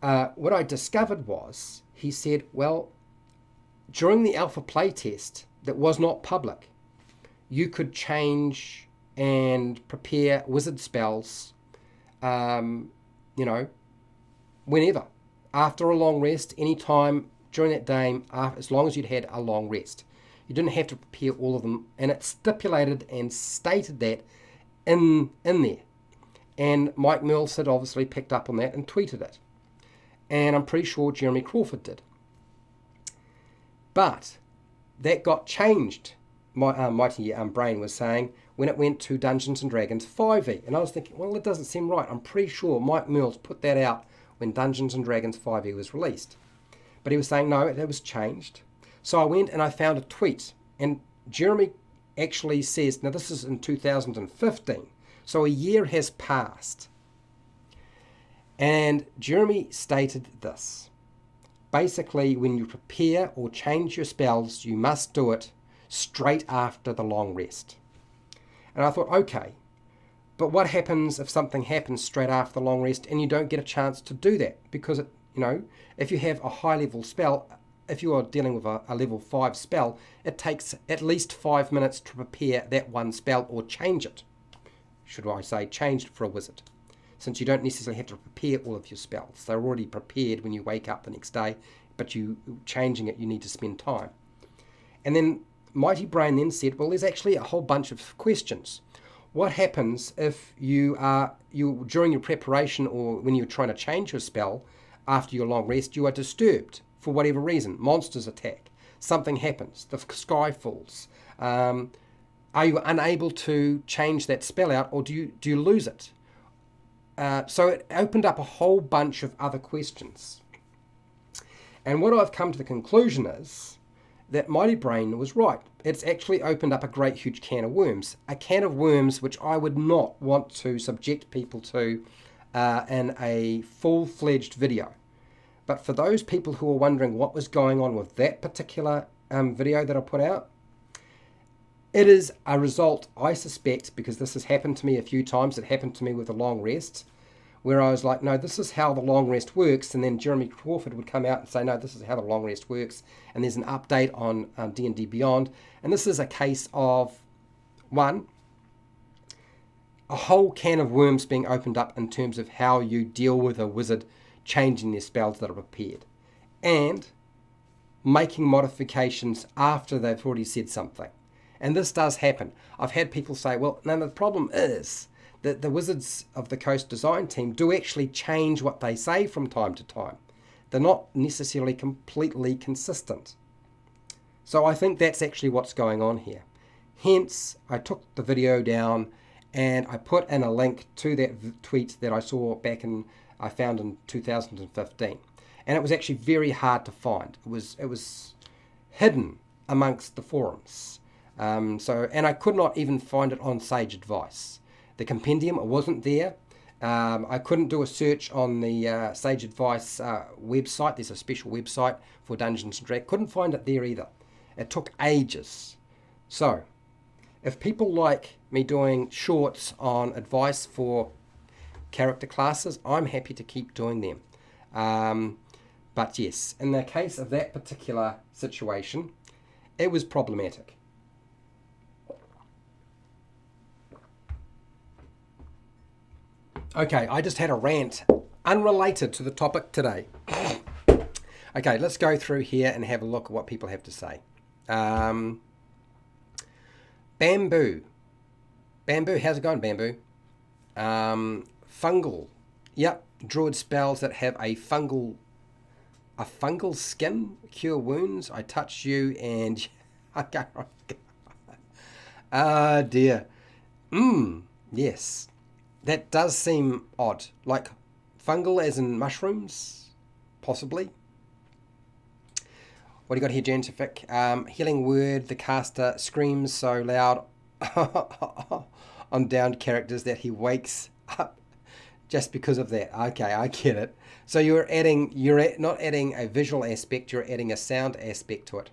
What I discovered was, he said, well, during the alpha playtest that was not public, you could change and prepare wizard spells, whenever. After a long rest, anytime during that day, as long as you'd had a long rest. You didn't have to prepare all of them, and it stipulated and stated that in there. And Mike Mills had obviously picked up on that and tweeted it. And I'm pretty sure Jeremy Crawford did. But that got changed, Mighty Brain was saying, when it went to Dungeons & Dragons 5e. And I was thinking, well, it doesn't seem right. I'm pretty sure Mike Mills put that out when Dungeons & Dragons 5e was released. But he was saying, no, it was changed. So I went and I found a tweet, and Jeremy actually says, now this is in 2015, so a year has passed. And Jeremy stated this. Basically, when you prepare or change your spells, you must do it straight after the long rest. And I thought, okay, but what happens if something happens straight after the long rest and you don't get a chance to do that? Because, if you have a high level spell, if you are dealing with a level 5 spell, it takes at least 5 minutes to prepare that one spell or change it. Should I say changed for a wizard? Since you don't necessarily have to prepare all of your spells. They're already prepared when you wake up the next day, but you changing it, you need to spend time. And then Mighty Brain then said, well, there's actually a whole bunch of questions. What happens if you during your preparation or when you're trying to change your spell after your long rest, you are disturbed for whatever reason? Monsters attack, something happens, the sky falls. Are you unable to change that spell out, or do you lose it? So it opened up a whole bunch of other questions. And what I've come to the conclusion is that Mighty Brain was right. It's actually opened up a great huge can of worms. A can of worms which I would not want to subject people to in a full-fledged video. But for those people who are wondering what was going on with that particular video that I put out, it is a result, I suspect, because this has happened to me a few times. It happened to me with a long rest, where I was like, no, this is how the long rest works. And then Jeremy Crawford would come out and say, no, this is how the long rest works. And there's an update on D&D Beyond. And this is a case of, one, a whole can of worms being opened up in terms of how you deal with a wizard changing their spells that are prepared, and making modifications after they've already said something. And this does happen. I've had people say, well, no, the problem is that the Wizards of the Coast design team do actually change what they say from time to time. They're not necessarily completely consistent. So I think that's actually what's going on here. Hence, I took the video down and I put in a link to that tweet that I saw I found in 2015. And it was actually very hard to find. It was hidden amongst the forums. And I could not even find it on Sage Advice. The compendium, it wasn't there. I couldn't do a search on the Sage Advice website. There's a special website for Dungeons & Dragons. Couldn't find it there either. It took ages. So, if people like me doing shorts on advice for character classes, I'm happy to keep doing them. But yes, in the case of that particular situation, it was problematic. Okay, I just had a rant unrelated to the topic today. Okay, let's go through here and have a look at what people have to say. Bamboo. Bamboo, how's it going, Bamboo? Fungal. Yep, druid spells that have a fungal skin, cure wounds. I touch you and... Ah, dear. Yes. That does seem odd. Like fungal as in mushrooms? Possibly. What do you got here, Gentific? Healing word, the caster screams so loud on downed characters that he wakes up just because of that. Okay, I get it. So you're not adding a visual aspect, you're adding a sound aspect to it.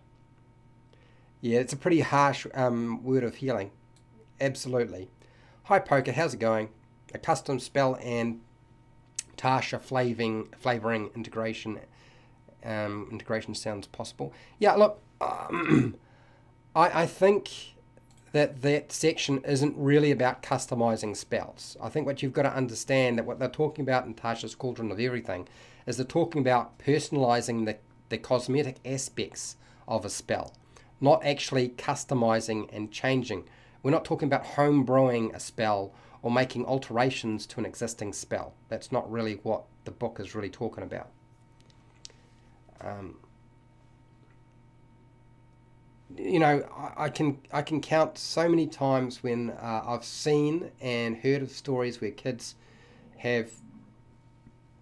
Yeah, it's a pretty harsh word of healing. Absolutely. Hi, Poker. How's it going? A custom spell and Tasha flavoring integration sounds possible. Yeah, look, I think that section isn't really about customizing spells. I think what you've got to understand that what they're talking about in Tasha's Cauldron of Everything is they're talking about personalizing the cosmetic aspects of a spell, not actually customizing and changing. We're not talking about home brewing a spell or making alterations to an existing spell. That's not really what the book is really talking about. I can count so many times when I've seen and heard of stories where kids have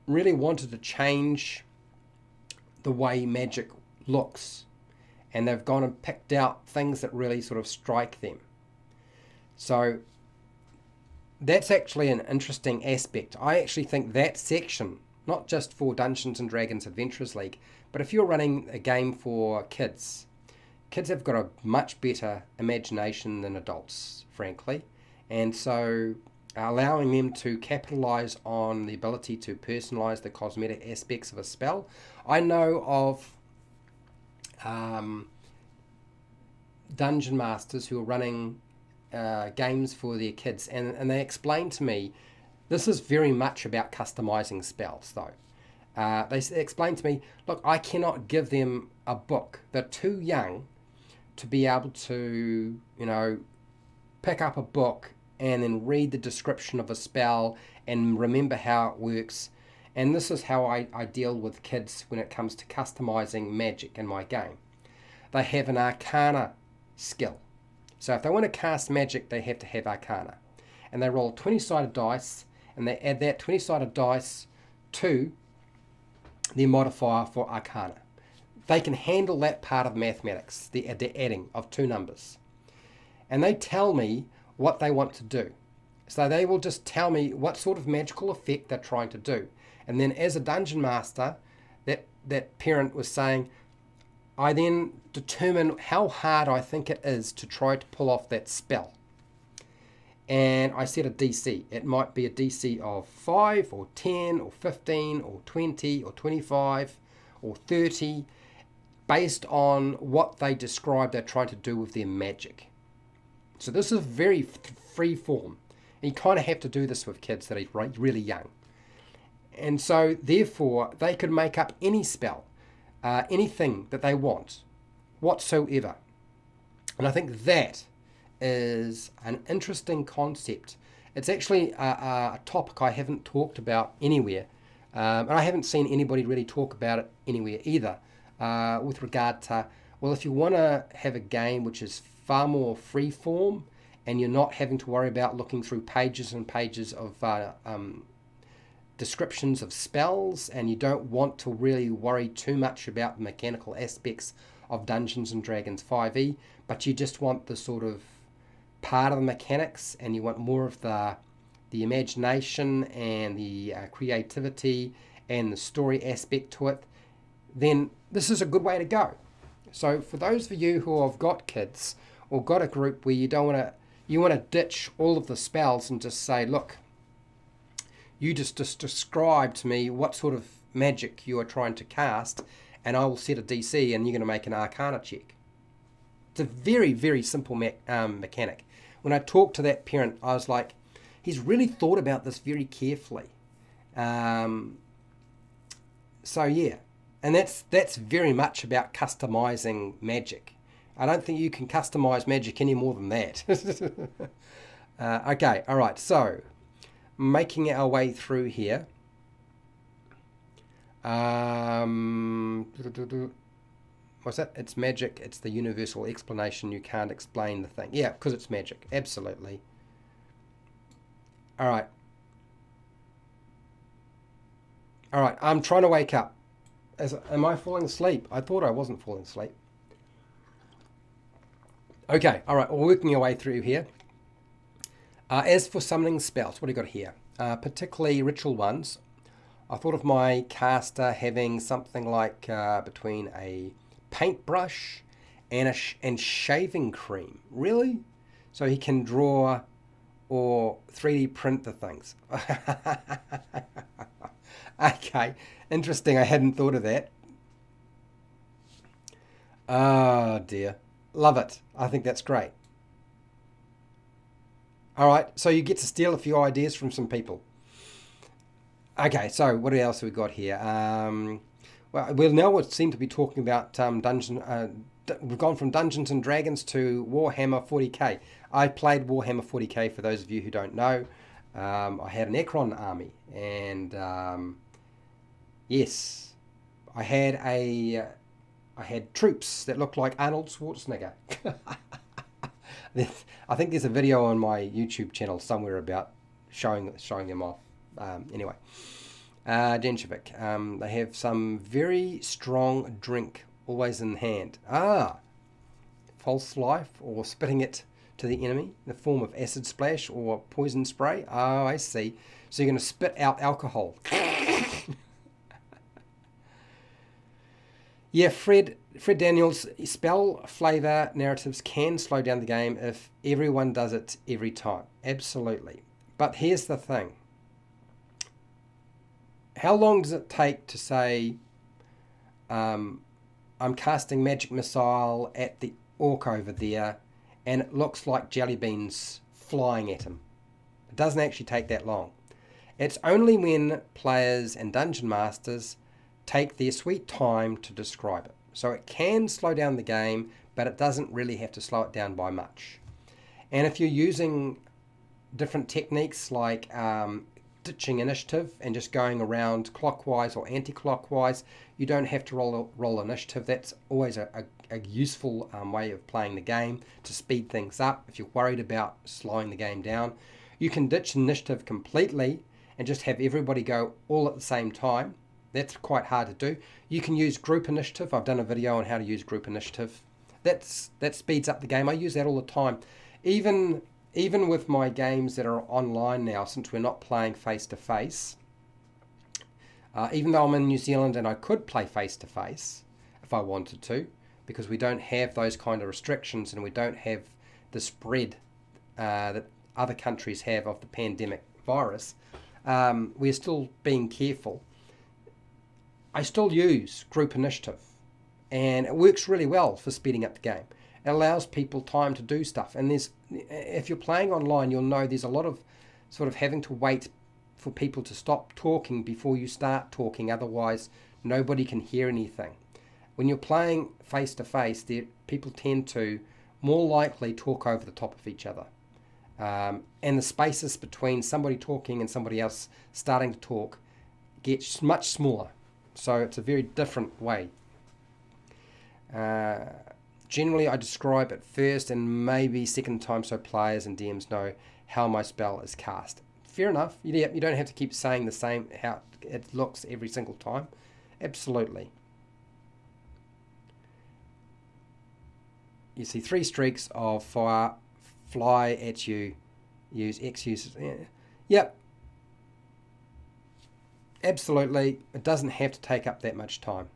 really wanted to change the way magic looks, and they've gone and picked out things that really sort of strike them. So that's actually an interesting aspect. I actually think that section, not just for Dungeons and Dragons Adventurers League, but if you're running a game for kids have got a much better imagination than adults, frankly. And so allowing them to capitalize on the ability to personalize the cosmetic aspects of a spell. I know of dungeon masters who are running games for their kids, and they explain to me this is very much about customizing spells, though. They explain to me, look, I cannot give them a book. They're too young to be able to, pick up a book and then read the description of a spell and remember how it works. And this is how I deal with kids when it comes to customizing magic in my game. They have an arcana skill. So if they want to cast magic, they have to have arcana. And they roll a 20-sided dice, and they add that 20-sided dice to their modifier for arcana. They can handle that part of mathematics, the adding of two numbers. And they tell me what they want to do. So they will just tell me what sort of magical effect they're trying to do. And then as a dungeon master, that parent was saying, I then determine how hard I think it is to try to pull off that spell. And I set a DC. It might be a DC of 5 or 10 or 15 or 20 or 25 or 30, based on what they describe they're trying to do with their magic. So this is very free form. And you kind of have to do this with kids that are really young. And so therefore they could make up any spell, anything that they want, whatsoever. And I think that is an interesting concept. It's actually a topic I haven't talked about anywhere. And I haven't seen anybody really talk about it anywhere either. With regard to, well, if you want to have a game which is far more free form and you're not having to worry about looking through pages and pages of descriptions of spells, and you don't want to really worry too much about the mechanical aspects of Dungeons and Dragons 5e, but you just want the sort of part of the mechanics, and you want more of the imagination and the creativity and the story aspect to it, then this is a good way to go. So for those of you who have got kids or got a group where you want to ditch all of the spells and just say, look, you just describe to me what sort of magic you are trying to cast, and I will set a DC and you're going to make an arcana check. It's a very, very simple mechanic. When I talked to that parent, I was like, he's really thought about this very carefully. So yeah. And that's very much about customizing magic. I don't think you can customize magic any more than that. Okay, all right. So, making our way through here. What's that? It's magic. It's the universal explanation. You can't explain the thing. Yeah, because it's magic. Absolutely. All right. All right. I'm trying to wake up. Am I falling asleep? I thought I wasn't falling asleep. Okay, all right, we're working our way through here. As for summoning spells, what do you got here? Particularly ritual ones. I thought of my caster having something like between a paintbrush and shaving cream. Really? So he can draw or 3D print the things. Okay, interesting. I hadn't thought of that. Oh dear. Love it. I think that's great. All right, so you get to steal a few ideas from some people. Okay, so what else have we got here? Well, we'll now seem to be talking about we've gone from Dungeons and Dragons to Warhammer 40k. I played Warhammer 40k for those of you who don't know. I had an Ekron army, and yes, I had troops that looked like Arnold Schwarzenegger. I think there's a video on my YouTube channel somewhere about showing them off. Anyway, Denshevik. They have some very strong drink always in hand. False life or spitting it to the enemy in the form of acid splash or poison spray. Oh, I see. So you're going to spit out alcohol. Yeah, Fred Daniels, spell flavor narratives can slow down the game if everyone does it every time. Absolutely. But here's the thing. How long does it take to say, I'm casting magic missile at the orc over there and it looks like jelly beans flying at him? It doesn't actually take that long. It's only when players and dungeon masters take their sweet time to describe it. So it can slow down the game, but it doesn't really have to slow it down by much. And if you're using different techniques like ditching initiative and just going around clockwise or anti-clockwise, you don't have to roll initiative. That's always a useful way of playing the game to speed things up. If you're worried about slowing the game down, you can ditch initiative completely and just have everybody go all at the same time. That's quite hard to do. You can use group initiative. I've done a video on how to use group initiative. That speeds up the game. I use that all the time. Even with my games that are online now, since we're not playing face-to-face, even though I'm in New Zealand and I could play face-to-face if I wanted to, because we don't have those kind of restrictions and we don't have the spread that other countries have of the pandemic virus, we're still being careful. I still use group initiative, and it works really well for speeding up the game. It allows people time to do stuff, and if you're playing online, you'll know there's a lot of sort of having to wait for people to stop talking before you start talking, otherwise nobody can hear anything. When you're playing face to face, people tend to more likely talk over the top of each other, and the spaces between somebody talking and somebody else starting to talk gets much smaller. So it's a very different way. Generally, I describe it first and maybe second time so players and DMs know how my spell is cast. Fair enough. You don't have to keep saying the same, how it looks every single time. Absolutely. You see 3 streaks of fire fly at you. Use X uses. Yep. Absolutely, it doesn't have to take up that much time.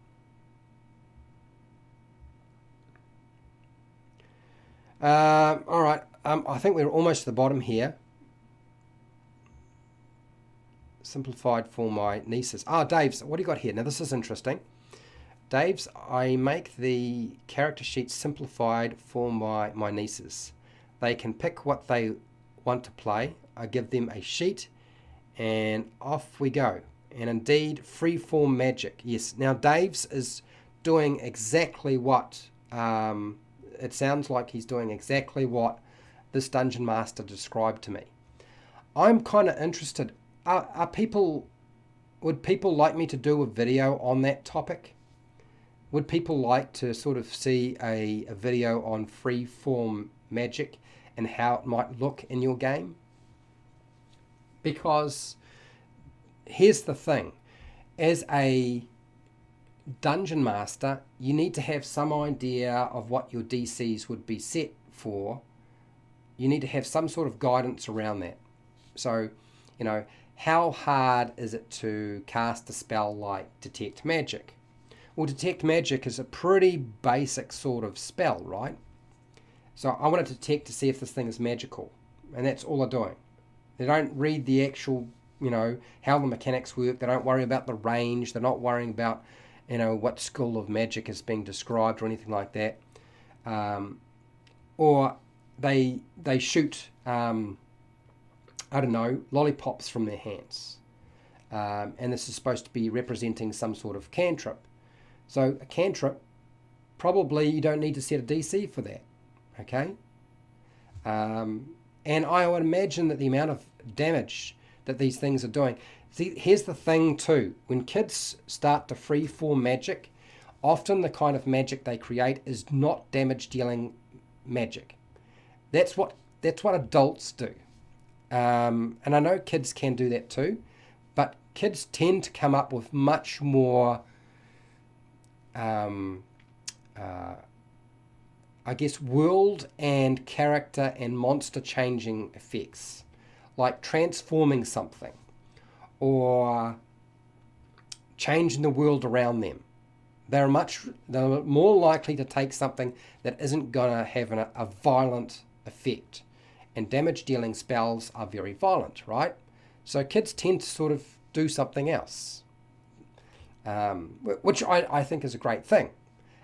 All right, I think we're almost to the bottom here. Simplified for my nieces. Dave's, what do you got here? Now this is interesting. Dave's, I make the character sheet simplified for my nieces. They can pick what they want to play. I give them a sheet and off we go. And indeed, freeform magic. Yes, now Dave's is doing exactly what, it sounds like he's doing exactly what this Dungeon Master described to me. I'm kind of interested, would people like me to do a video on that topic? Would people like to sort of see a video on freeform magic and how it might look in your game? Because here's the thing, as a dungeon master, you need to have some idea of what your DCs would be set for. You need to have some sort of guidance around that. So, how hard is it to cast a spell like Detect Magic? Well, detect magic is a pretty basic sort of spell, right? So I want to detect to see if this thing is magical, and that's all they're doing. They don't read the actual, how the mechanics work. They don't worry about the range. They're not worrying about, what school of magic is being described or anything like that. Or they shoot, lollipops from their hands. And this is supposed to be representing some sort of cantrip. So a cantrip, probably you don't need to set a DC for that. Okay? And I would imagine that the amount of damage that these things are doing. See, here's the thing too. When kids start to freeform magic, often the kind of magic they create is not damage-dealing magic. That's what adults do. And I know kids can do that too, but kids tend to come up with much more world and character and monster changing effects, like transforming something or changing the world around them. They're more likely to take something that isn't going to have a violent effect. And damage dealing spells are very violent, right? So kids tend to sort of do something else, which I think is a great thing.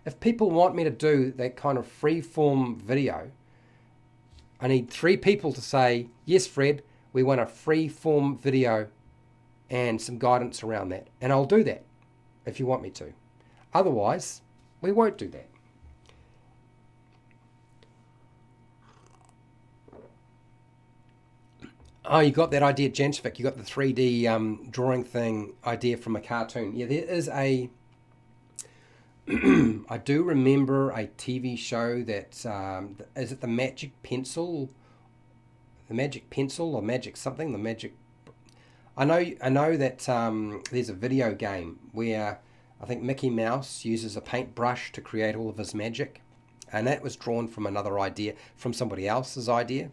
If people want me to do that kind of free-form video, I need 3 people to say, yes, Fred, we want a free-form video and some guidance around that. And I'll do that if you want me to. Otherwise, we won't do that. Oh, you got that idea, Gentrific. You got the 3D drawing thing idea from a cartoon. Yeah, there is a... I do remember a TV show that... is it the Magic Pencil? The Magic Pencil or Magic something? The Magic... I know that there's a video game where I think Mickey Mouse uses a paintbrush to create all of his magic. And that was drawn from another idea, from somebody else's idea.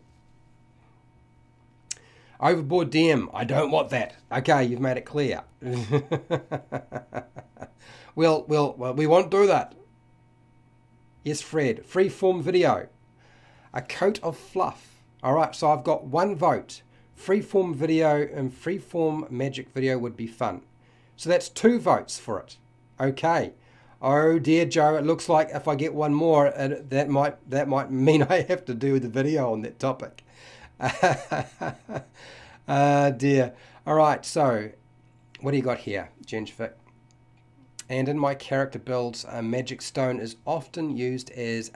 Overboard DM, I don't want that. Okay, you've made it clear. Well, we won't do that. Yes, Fred. Freeform video. A coat of fluff. All right, so I've got 1 vote. Freeform video and freeform magic video would be fun. So that's 2 votes for it. Okay. Oh dear, Joe, it looks like if I get 1 more, that might mean I have to do the video on that topic. Dear. All right, so what do you got here, Gentrific? And in my character builds, a magic stone is often used as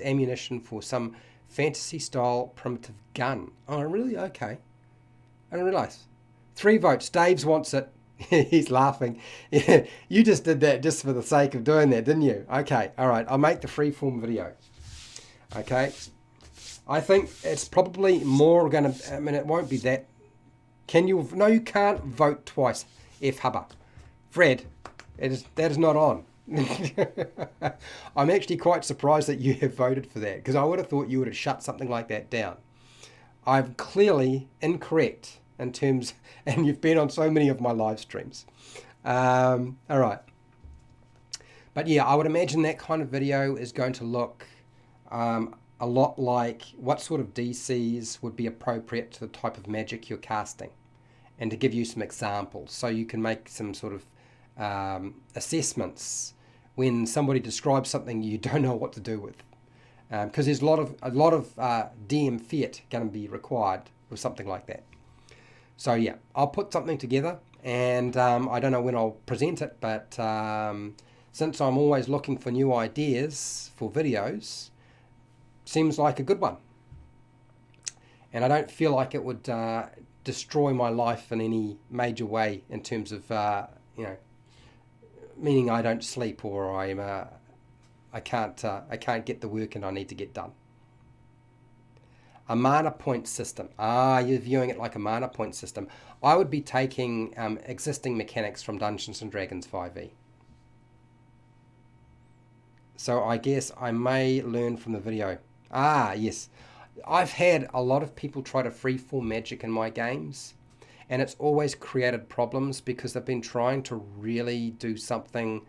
ammunition for some fantasy-style primitive gun. Oh, really? Okay. I didn't realise. 3 votes. Dave's wants it. He's laughing. Yeah, you just did that just for the sake of doing that, didn't you? Okay. All right. I'll make the freeform video. Okay. I think it's probably more going to... I mean, it won't be that... Can you... No, you can't vote twice, F. Hubber. Fred, that is not on. I'm actually quite surprised that you have voted for that, because I would have thought you would have shut something like that down. I'm clearly incorrect in terms... And you've been on so many of my live streams. All right. But yeah, I would imagine that kind of video is going to look... a lot like what sort of DCs would be appropriate to the type of magic you're casting, and to give you some examples so you can make some sort of assessments when somebody describes something you don't know what to do with, because there's a lot of DM fiat going to be required with something like that. So yeah, I'll put something together, and I don't know when I'll present it, but since I'm always looking for new ideas for videos, seems like a good one, and I don't feel like it would destroy my life in any major way in terms of meaning I don't sleep or I can't get the work and I need to get done. A mana point system. You're viewing it like a mana point system. I would be taking existing mechanics from Dungeons and Dragons 5e. So I guess I may learn from the video. Yes. I've had a lot of people try to freeform magic in my games, and it's always created problems because they've been trying to really do something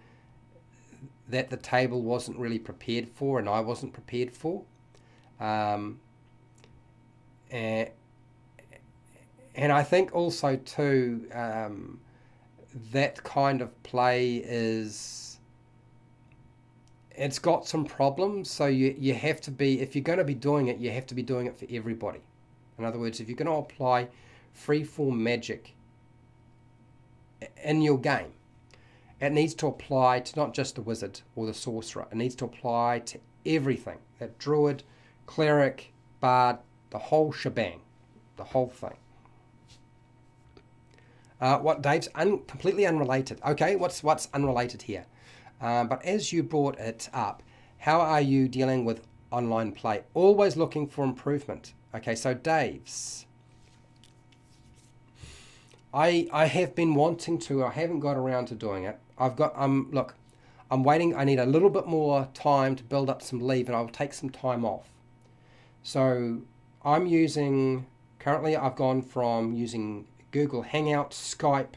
that the table wasn't really prepared for, and I wasn't prepared for. And I think also too, that kind of play it's got some problems. So you have to be, if you're going to be doing it, you have to be doing it for everybody. In other words, if you're going to apply freeform magic in your game, it needs to apply to not just the wizard or the sorcerer. It needs to apply to everything. That druid, cleric, bard, the whole shebang, the whole thing. What Dave's completely unrelated. Okay, what's unrelated here? But as you brought it up, how are you dealing with online play? Always looking for improvement. Okay, so Dave's. I have been wanting to. I haven't got around to doing it. Look, I'm waiting. I need a little bit more time to build up some leave, and I'll take some time off. So I'm using. Currently, I've gone from using Google Hangouts, Skype,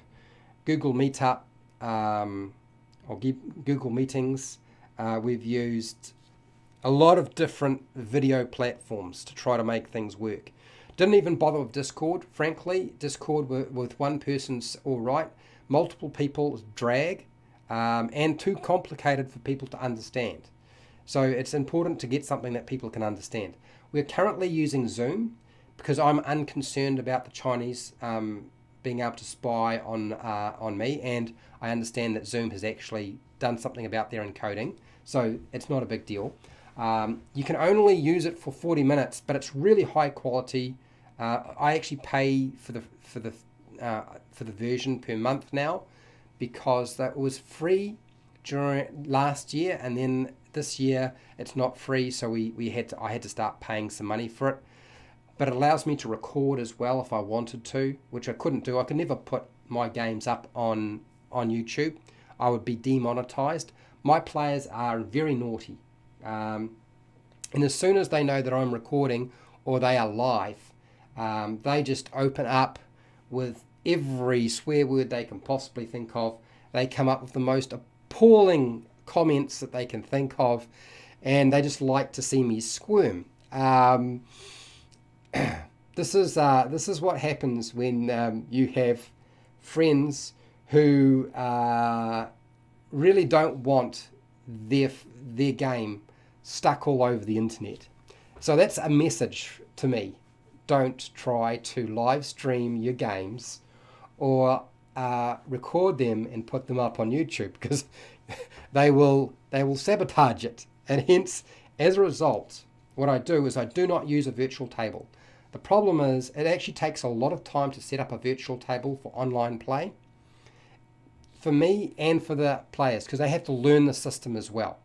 Google Meetup, or Google Meetings. We've used a lot of different video platforms to try to make things work. Didn't even bother with Discord, frankly. Discord with one person's all right. Multiple people drag, and too complicated for people to understand. So it's important to get something that people can understand. We're currently using Zoom because I'm unconcerned about the Chinese being able to spy on me, and I understand that Zoom has actually done something about their encoding, so it's not a big deal. You can only use it for 40 minutes, but it's really high quality. I actually pay for the version per month now, because that was free during last year, and then this year it's not free, so I had to start paying some money for it. But it allows me to record as well if I wanted to, which I couldn't do. I could never put my games up on YouTube. I would be demonetized. My players are very naughty. And as soon as they know that I'm recording or they are live, they just open up with every swear word they can possibly think of. They come up with the most appalling comments that they can think of, and they just like to see me squirm. This is what happens when you have friends who really don't want their game stuck all over the internet. So that's a message to me. Don't try to live stream your games or record them and put them up on YouTube, because they will sabotage it. And hence, as a result, what I do is I do not use a virtual table. The problem is it actually takes a lot of time to set up a virtual table for online play, for me and for the players, because they have to learn the system as well.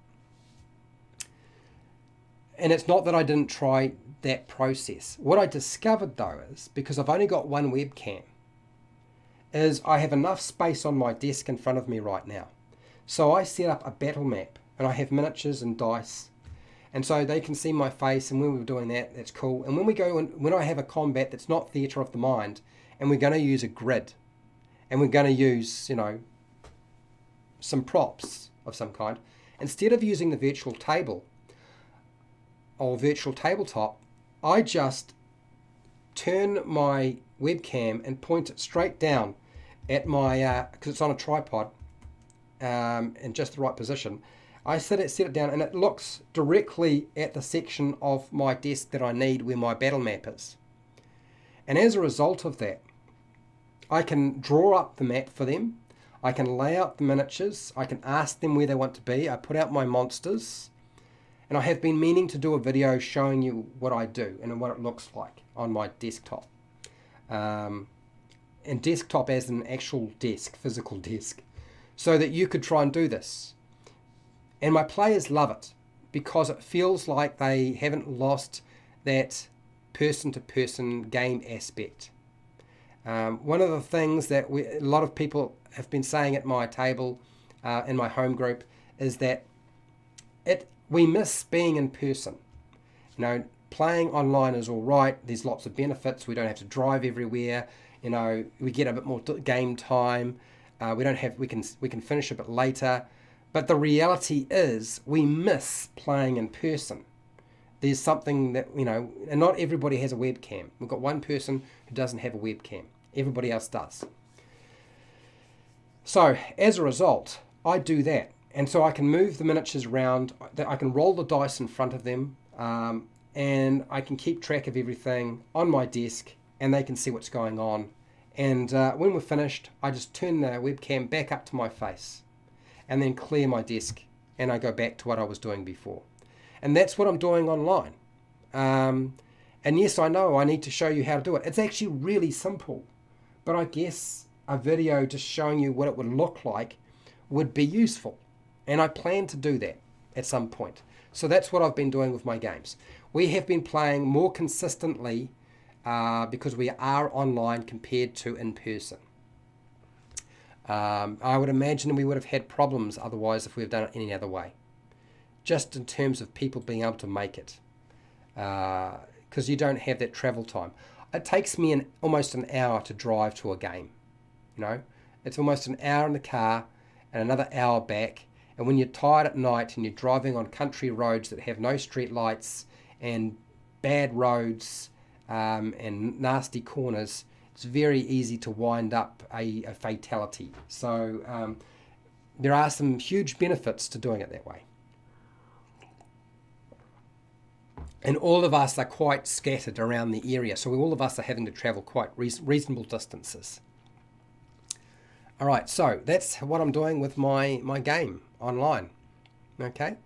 And it's not that I didn't try that process. What I discovered though is, because I've only got one webcam, is I have enough space on my desk in front of me right now. So I set up a battle map, and I have miniatures and dice, and so they can see my face, and when we're doing that, that's cool. And when I have a combat that's not theatre of the mind, and we're going to use a grid, and we're going to use, some props of some kind, instead of using the virtual table or virtual tabletop, I just turn my webcam and point it straight down at my, because it's on a tripod, in just the right position. I set it down, and it looks directly at the section of my desk that I need where my battle map is. And as a result of that, I can draw up the map for them. I can lay out the miniatures. I can ask them where they want to be. I put out my monsters. And I have been meaning to do a video showing you what I do and what it looks like on my desktop. And desktop as an actual desk, physical desk, so that you could try and do this. And my players love it, because it feels like they haven't lost that person-to-person game aspect. One of the things that a lot of people have been saying at my table, in my home group, is that we miss being in person. Playing online is all right. There's lots of benefits. We don't have to drive everywhere. We get a bit more game time. We can finish a bit later. But the reality is we miss playing in person. There's something that, and not everybody has a webcam. We've got one person who doesn't have a webcam. Everybody else does. So as a result, I do that. And so I can move the miniatures around, I can roll the dice in front of them, and I can keep track of everything on my desk, and they can see what's going on. And when we're finished, I just turn the webcam back up to my face and then clear my desk, and I go back to what I was doing before. And that's what I'm doing online. And yes, I know I need to show you how to do it. It's actually really simple, but I guess a video just showing you what it would look like would be useful. And I plan to do that at some point. So that's what I've been doing with my games. We have been playing more consistently because we are online compared to in person. I would imagine we would have had problems otherwise if we had done it any other way. Just in terms of people being able to make it. Because you don't have that travel time. It takes me almost an hour to drive to a game. It's almost an hour in the car and another hour back. And when you're tired at night and you're driving on country roads that have no street lights and bad roads and nasty corners, it's very easy to wind up a fatality. So there are some huge benefits to doing it that way. And all of us are quite scattered around the area, so all of us are having to travel quite reasonable distances. All right, so that's what I'm doing with my game online. Okay.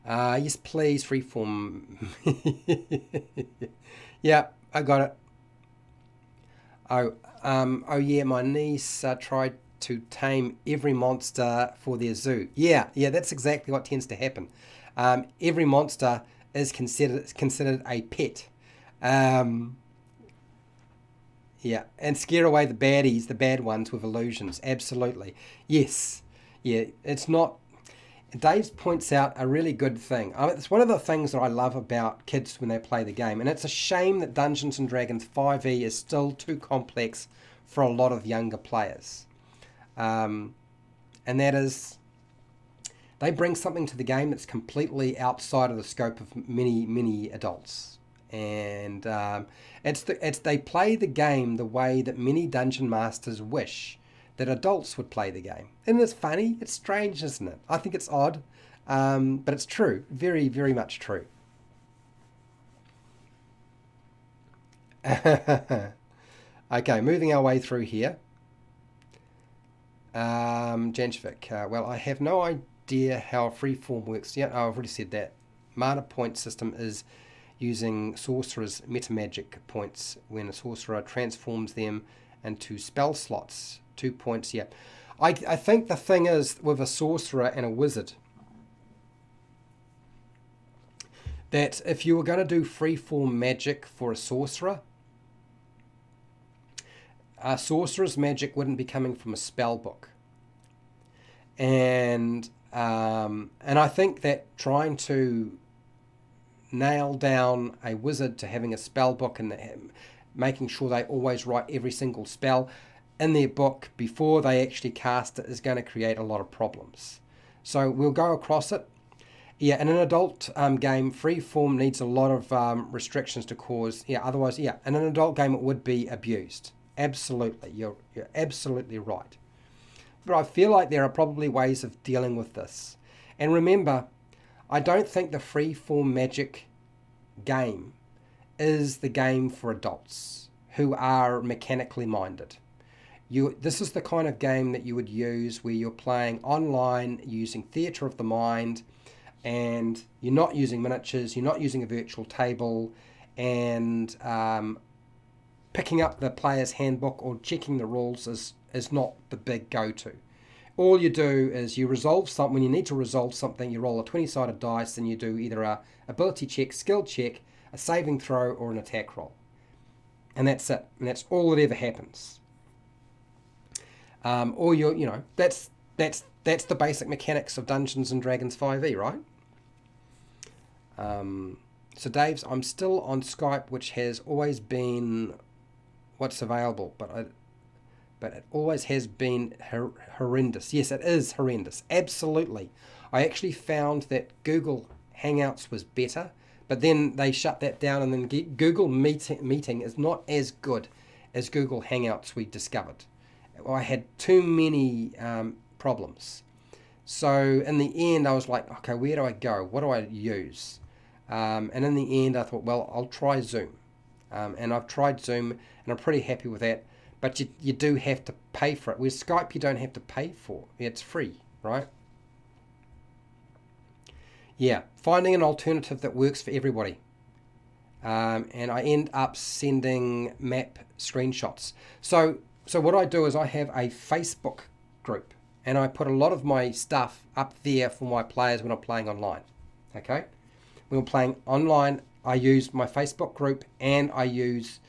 Yes, please, freeform. Yeah, I got it. Oh yeah, my niece tried to tame every monster for their zoo. Yeah, that's exactly what tends to happen. Every monster is considered a pet. Yeah, and scare away the baddies, the bad ones, with illusions. Absolutely. Yes. Yeah, it's not... Dave points out a really good thing. It's one of the things that I love about kids when they play the game, and it's a shame that Dungeons & Dragons 5e is still too complex for a lot of younger players. And that is... They bring something to the game that's completely outside of the scope of many adults. And they play the game the way that many dungeon masters wish that adults would play the game. And it's funny, it's strange, isn't it? I think it's odd, but it's true, very, very much true. Okay, moving our way through here. Janchvik, well, I have no idea how freeform works. Yeah, I've already said that. Mana point system is using sorcerer's metamagic points when a sorcerer transforms them into spell slots. 2 points, yeah. I think the thing is with a sorcerer and a wizard that if you were going to do freeform magic for a sorcerer's magic wouldn't be coming from a spell book. And I think that trying to nail down a wizard to having a spell book and making sure they always write every single spell in their book before they actually cast it is going to create a lot of problems. So we'll go across it. Yeah, in an adult game, freeform needs a lot of restrictions to cause. Yeah, otherwise, yeah, in an adult game it would be abused. Absolutely, you're absolutely right. But I feel like there are probably ways of dealing with this. And remember, I don't think the freeform magic game is the game for adults who are mechanically minded. This is the kind of game that you would use where you're playing online using theatre of the mind, and you're not using miniatures, you're not using a virtual table, and picking up the player's handbook or checking the rules is not the big go-to. All you do is you resolve something. When you need to resolve something, you roll a 20-sided dice and you do either a ability check, skill check, a saving throw, or an attack roll. And that's it. And that's all that ever happens. Or that's the basic mechanics of Dungeons and Dragons 5e, right? So Dave's, I'm still on Skype, which has always been what's available, but but it always has been horrendous. Yes, it is horrendous. Absolutely. I actually found that Google Hangouts was better, but then they shut that down, and then Google Meeting is not as good as Google Hangouts, we discovered. I had too many problems. So in the end, I was like, okay, where do I go? What do I use? And in the end, I thought, well, I'll try Zoom. And I've tried Zoom, and I'm pretty happy with that. But you do have to pay for it. With Skype, you don't have to pay for. It's free, right? Yeah, finding an alternative that works for everybody. And I end up sending map screenshots. So what I do is I have a Facebook group, and I put a lot of my stuff up there for my players when I'm playing online. Okay, when I'm playing online, I use my Facebook group, and I use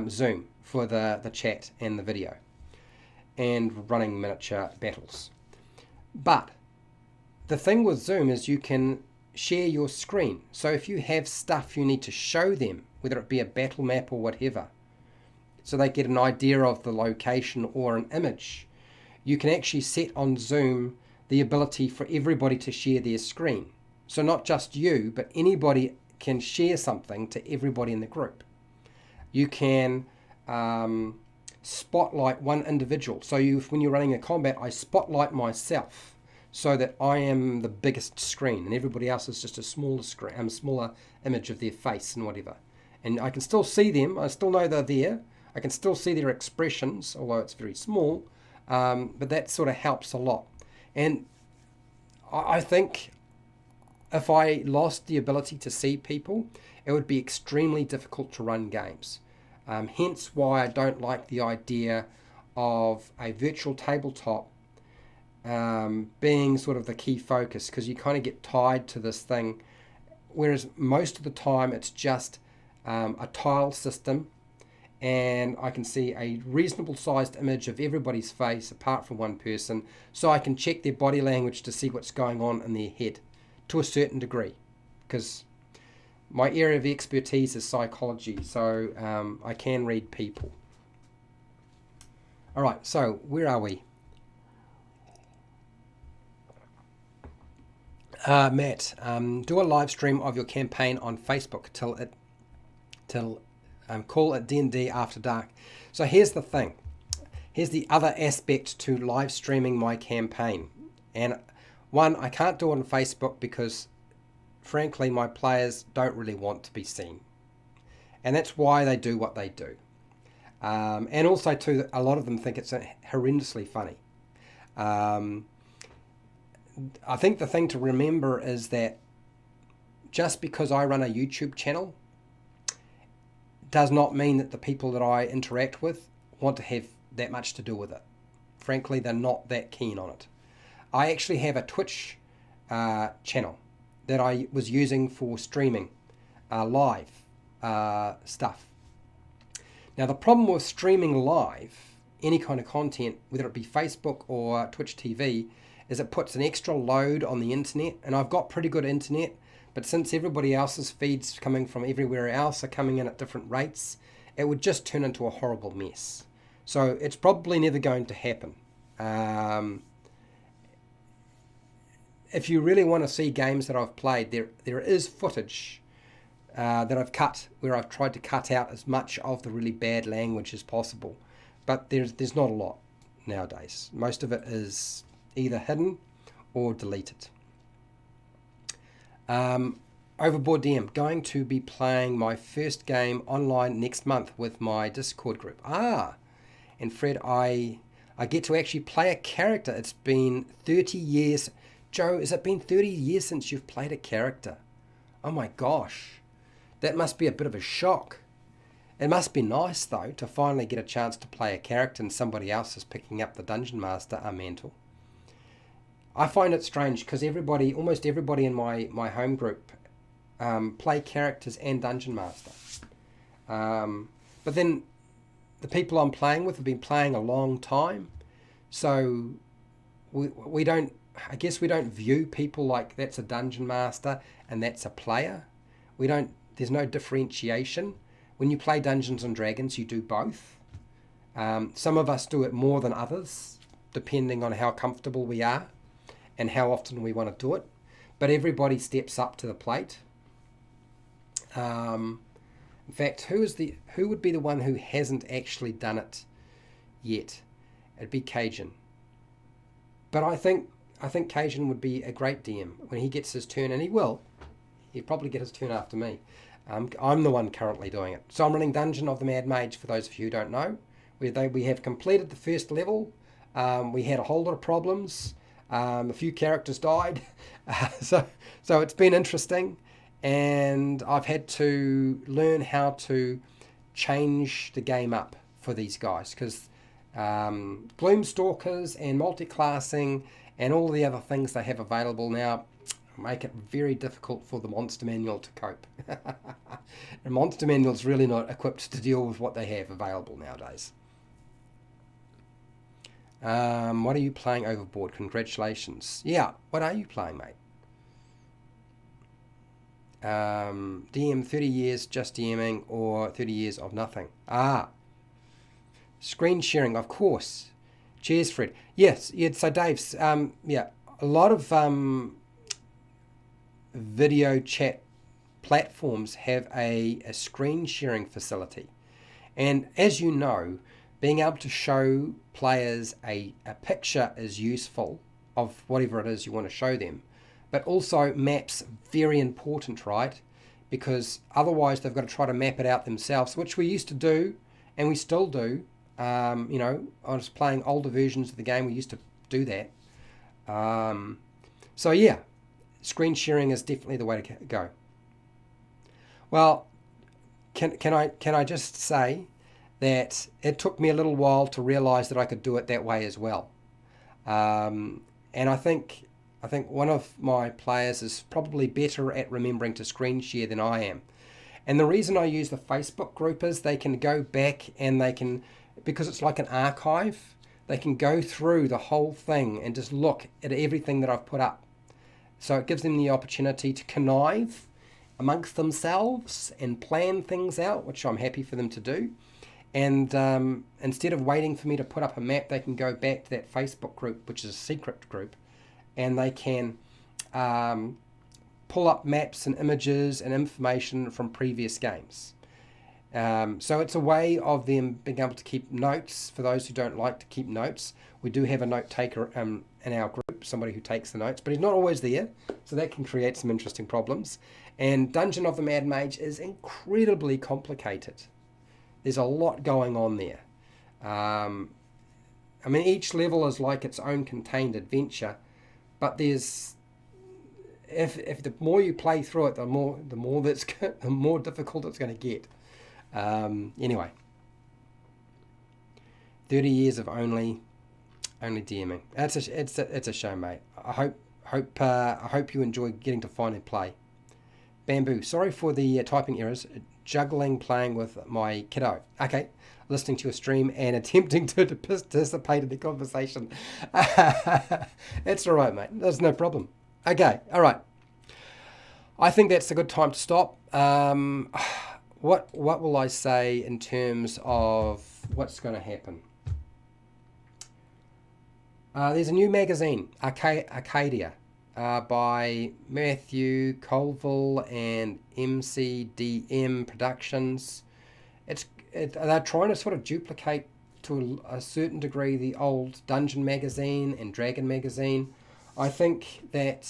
Zoom for the chat and the video, and running miniature battles. But the thing with Zoom is you can share your screen. So if you have stuff you need to show them, whether it be a battle map or whatever, so they get an idea of the location or an image, you can actually set on Zoom the ability for everybody to share their screen. So not just you, but anybody can share something to everybody in the group. You can spotlight one individual. So when you're running a combat, I spotlight myself so that I am the biggest screen, and everybody else is just a smaller screen, smaller image of their face and whatever. And I can still see them. I still know they're there. I can still see their expressions, although it's very small. But that sort of helps a lot. And I think if I lost the ability to see people, it would be extremely difficult to run games. Hence why I don't like the idea of a virtual tabletop being sort of the key focus, because you kind of get tied to this thing, whereas most of the time it's just a tile system, and I can see a reasonable sized image of everybody's face apart from one person, so I can check their body language to see what's going on in their head to a certain degree, because my area of expertise is psychology, so I can read people. All right, so where are we? Matt, do a live stream of your campaign on Facebook till call it D&D After Dark. So here's the thing. Here's the other aspect to live streaming my campaign. And one, I can't do it on Facebook because, frankly, my players don't really want to be seen. And that's why they do what they do. And also, too, a lot of them think it's horrendously funny. I think the thing to remember is that just because I run a YouTube channel does not mean that the people that I interact with want to have that much to do with it. Frankly, they're not that keen on it. I actually have a Twitch channel that I was using for streaming live stuff. Now, the problem with streaming live any kind of content, whether it be Facebook or Twitch TV, is it puts an extra load on the internet, and I've got pretty good internet, but since everybody else's feeds coming from everywhere else are coming in at different rates, it would just turn into a horrible mess. So it's probably never going to happen. If you really want to see games that I've played, there is footage that I've cut, where I've tried to cut out as much of the really bad language as possible, but there's not a lot nowadays. Most of it is either hidden or deleted. Overboard DM, going to be playing my first game online next month with my Discord group. And Fred, I get to actually play a character. It's been 30 years. Joe, has it been 30 years since you've played a character? Oh my gosh, that must be a bit of a shock. It must be nice though to finally get a chance to play a character and somebody else is picking up the Dungeon Master mantle. I find it strange because almost everybody in my home group play characters and Dungeon Master. But then the people I'm playing with have been playing a long time, so we don't view people like that's a Dungeon Master and that's a player. There's no differentiation. When you play Dungeons and Dragons, you do both. Some of us do it more than others, depending on how comfortable we are and how often we want to do it. But everybody steps up to the plate. In fact, who would be the one who hasn't actually done it yet? It'd be Cajun. But I think Cajun would be a great DM when he gets his turn, and he will. He'll probably get his turn after me. I'm the one currently doing it. So I'm running Dungeon of the Mad Mage, for those of you who don't know. We have completed the first level. We had a whole lot of problems. A few characters died. So it's been interesting. And I've had to learn how to change the game up for these guys. Because Gloomstalkers and multi-classing and all the other things they have available now make it very difficult for the monster manual to cope. The monster manual's really not equipped to deal with what they have available nowadays. What are you playing overboard? Congratulations. Yeah, what are you playing, mate? DM 30 years just DMing or 30 years of nothing? Screen sharing, of course. Cheers, Fred. Yes, so Dave's, a lot of video chat platforms have a screen sharing facility. And as you know, being able to show players a picture is useful of whatever it is you want to show them. But also maps, very important, right? Because otherwise they've got to try to map it out themselves, which we used to do, and we still do. I was playing older versions of the game, we used to do that. Screen sharing is definitely the way to go. Well, can I just say that it took me a little while to realize that I could do it that way as well. And I think one of my players is probably better at remembering to screen share than I am. And the reason I use the Facebook group is they can go back and they can, because it's like an archive, they can go through the whole thing and just look at everything that I've put up. So it gives them the opportunity to connive amongst themselves and plan things out, which I'm happy for them to do. And instead of waiting for me to put up a map, they can go back to that Facebook group, which is a secret group, and they can pull up maps and images and information from previous games. So it's a way of them being able to keep notes. For those who don't like to keep notes, we do have a note taker in our group, somebody who takes the notes, but he's not always there, so that can create some interesting problems. And Dungeon of the Mad Mage is incredibly complicated. There's a lot going on there. Each level is like its own contained adventure, but there's if the more you play through it, the more difficult it's going to get. Anyway, 30 years of only DMing. It's a shame, mate. I hope you enjoy getting to finally play. Bamboo, sorry for the typing errors. Juggling playing with my kiddo. Okay, listening to your stream and attempting to participate in the conversation. It's all right, mate. There's no problem. Okay, all right. I think that's a good time to stop. What will I say in terms of what's going to happen? There's a new magazine, Arcadia, by Matthew Colville and MCDM Productions. They're trying to sort of duplicate to a certain degree the old Dungeon magazine and Dragon magazine. I think that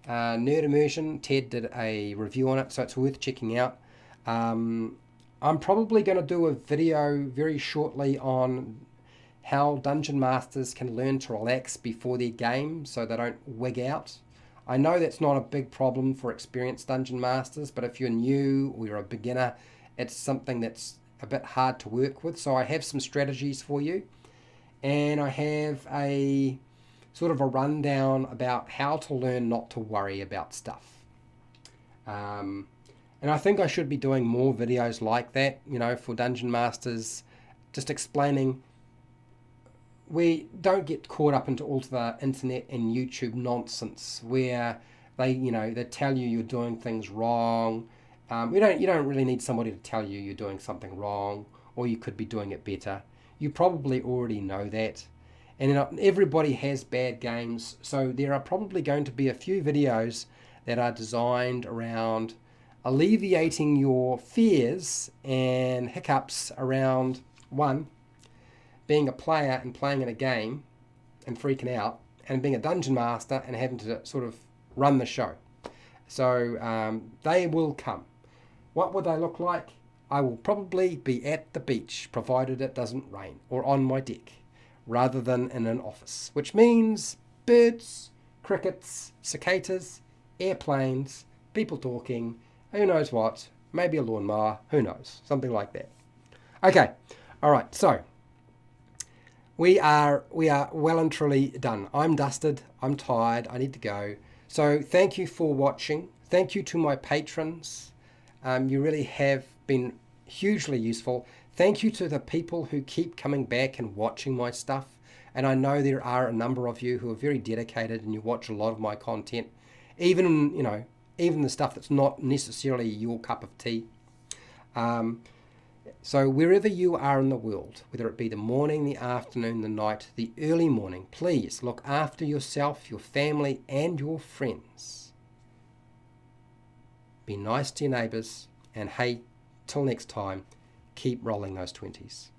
Nerd Immersion, Ted did a review on it, so it's worth checking out. I'm probably going to do a video very shortly on how Dungeon Masters can learn to relax before their game so they don't wig out. I know that's not a big problem for experienced Dungeon Masters, but if you're new or you're a beginner, it's something that's a bit hard to work with. So I have some strategies for you, and I have a sort of a rundown about how to learn not to worry about stuff. And I think I should be doing more videos like that, for Dungeon Masters, just explaining. We don't get caught up into all the internet and YouTube nonsense where they tell you you're doing things wrong. You don't really need somebody to tell you you're doing something wrong or you could be doing it better. You probably already know that. And everybody has bad games, so there are probably going to be a few videos that are designed around alleviating your fears and hiccups around, one, being a player and playing in a game and freaking out, and being a dungeon master and having to sort of run the show. So they will come. What would they look like? I will probably be at the beach, provided it doesn't rain, or on my deck, rather than in an office, which means birds, crickets, cicadas, airplanes, people talking, who knows what, maybe a lawnmower, who knows, something like that. Okay, all right, so we are well and truly done. I'm dusted, I'm tired, I need to go. So thank you for watching. Thank you to my patrons. You really have been hugely useful. Thank you to the people who keep coming back and watching my stuff. And I know there are a number of you who are very dedicated and you watch a lot of my content, even, you know, even the stuff that's not necessarily your cup of tea. So wherever you are in the world, whether it be the morning, the afternoon, the night, the early morning, please look after yourself, your family, and your friends. Be nice to your neighbours, and hey, till next time, keep rolling those 20s.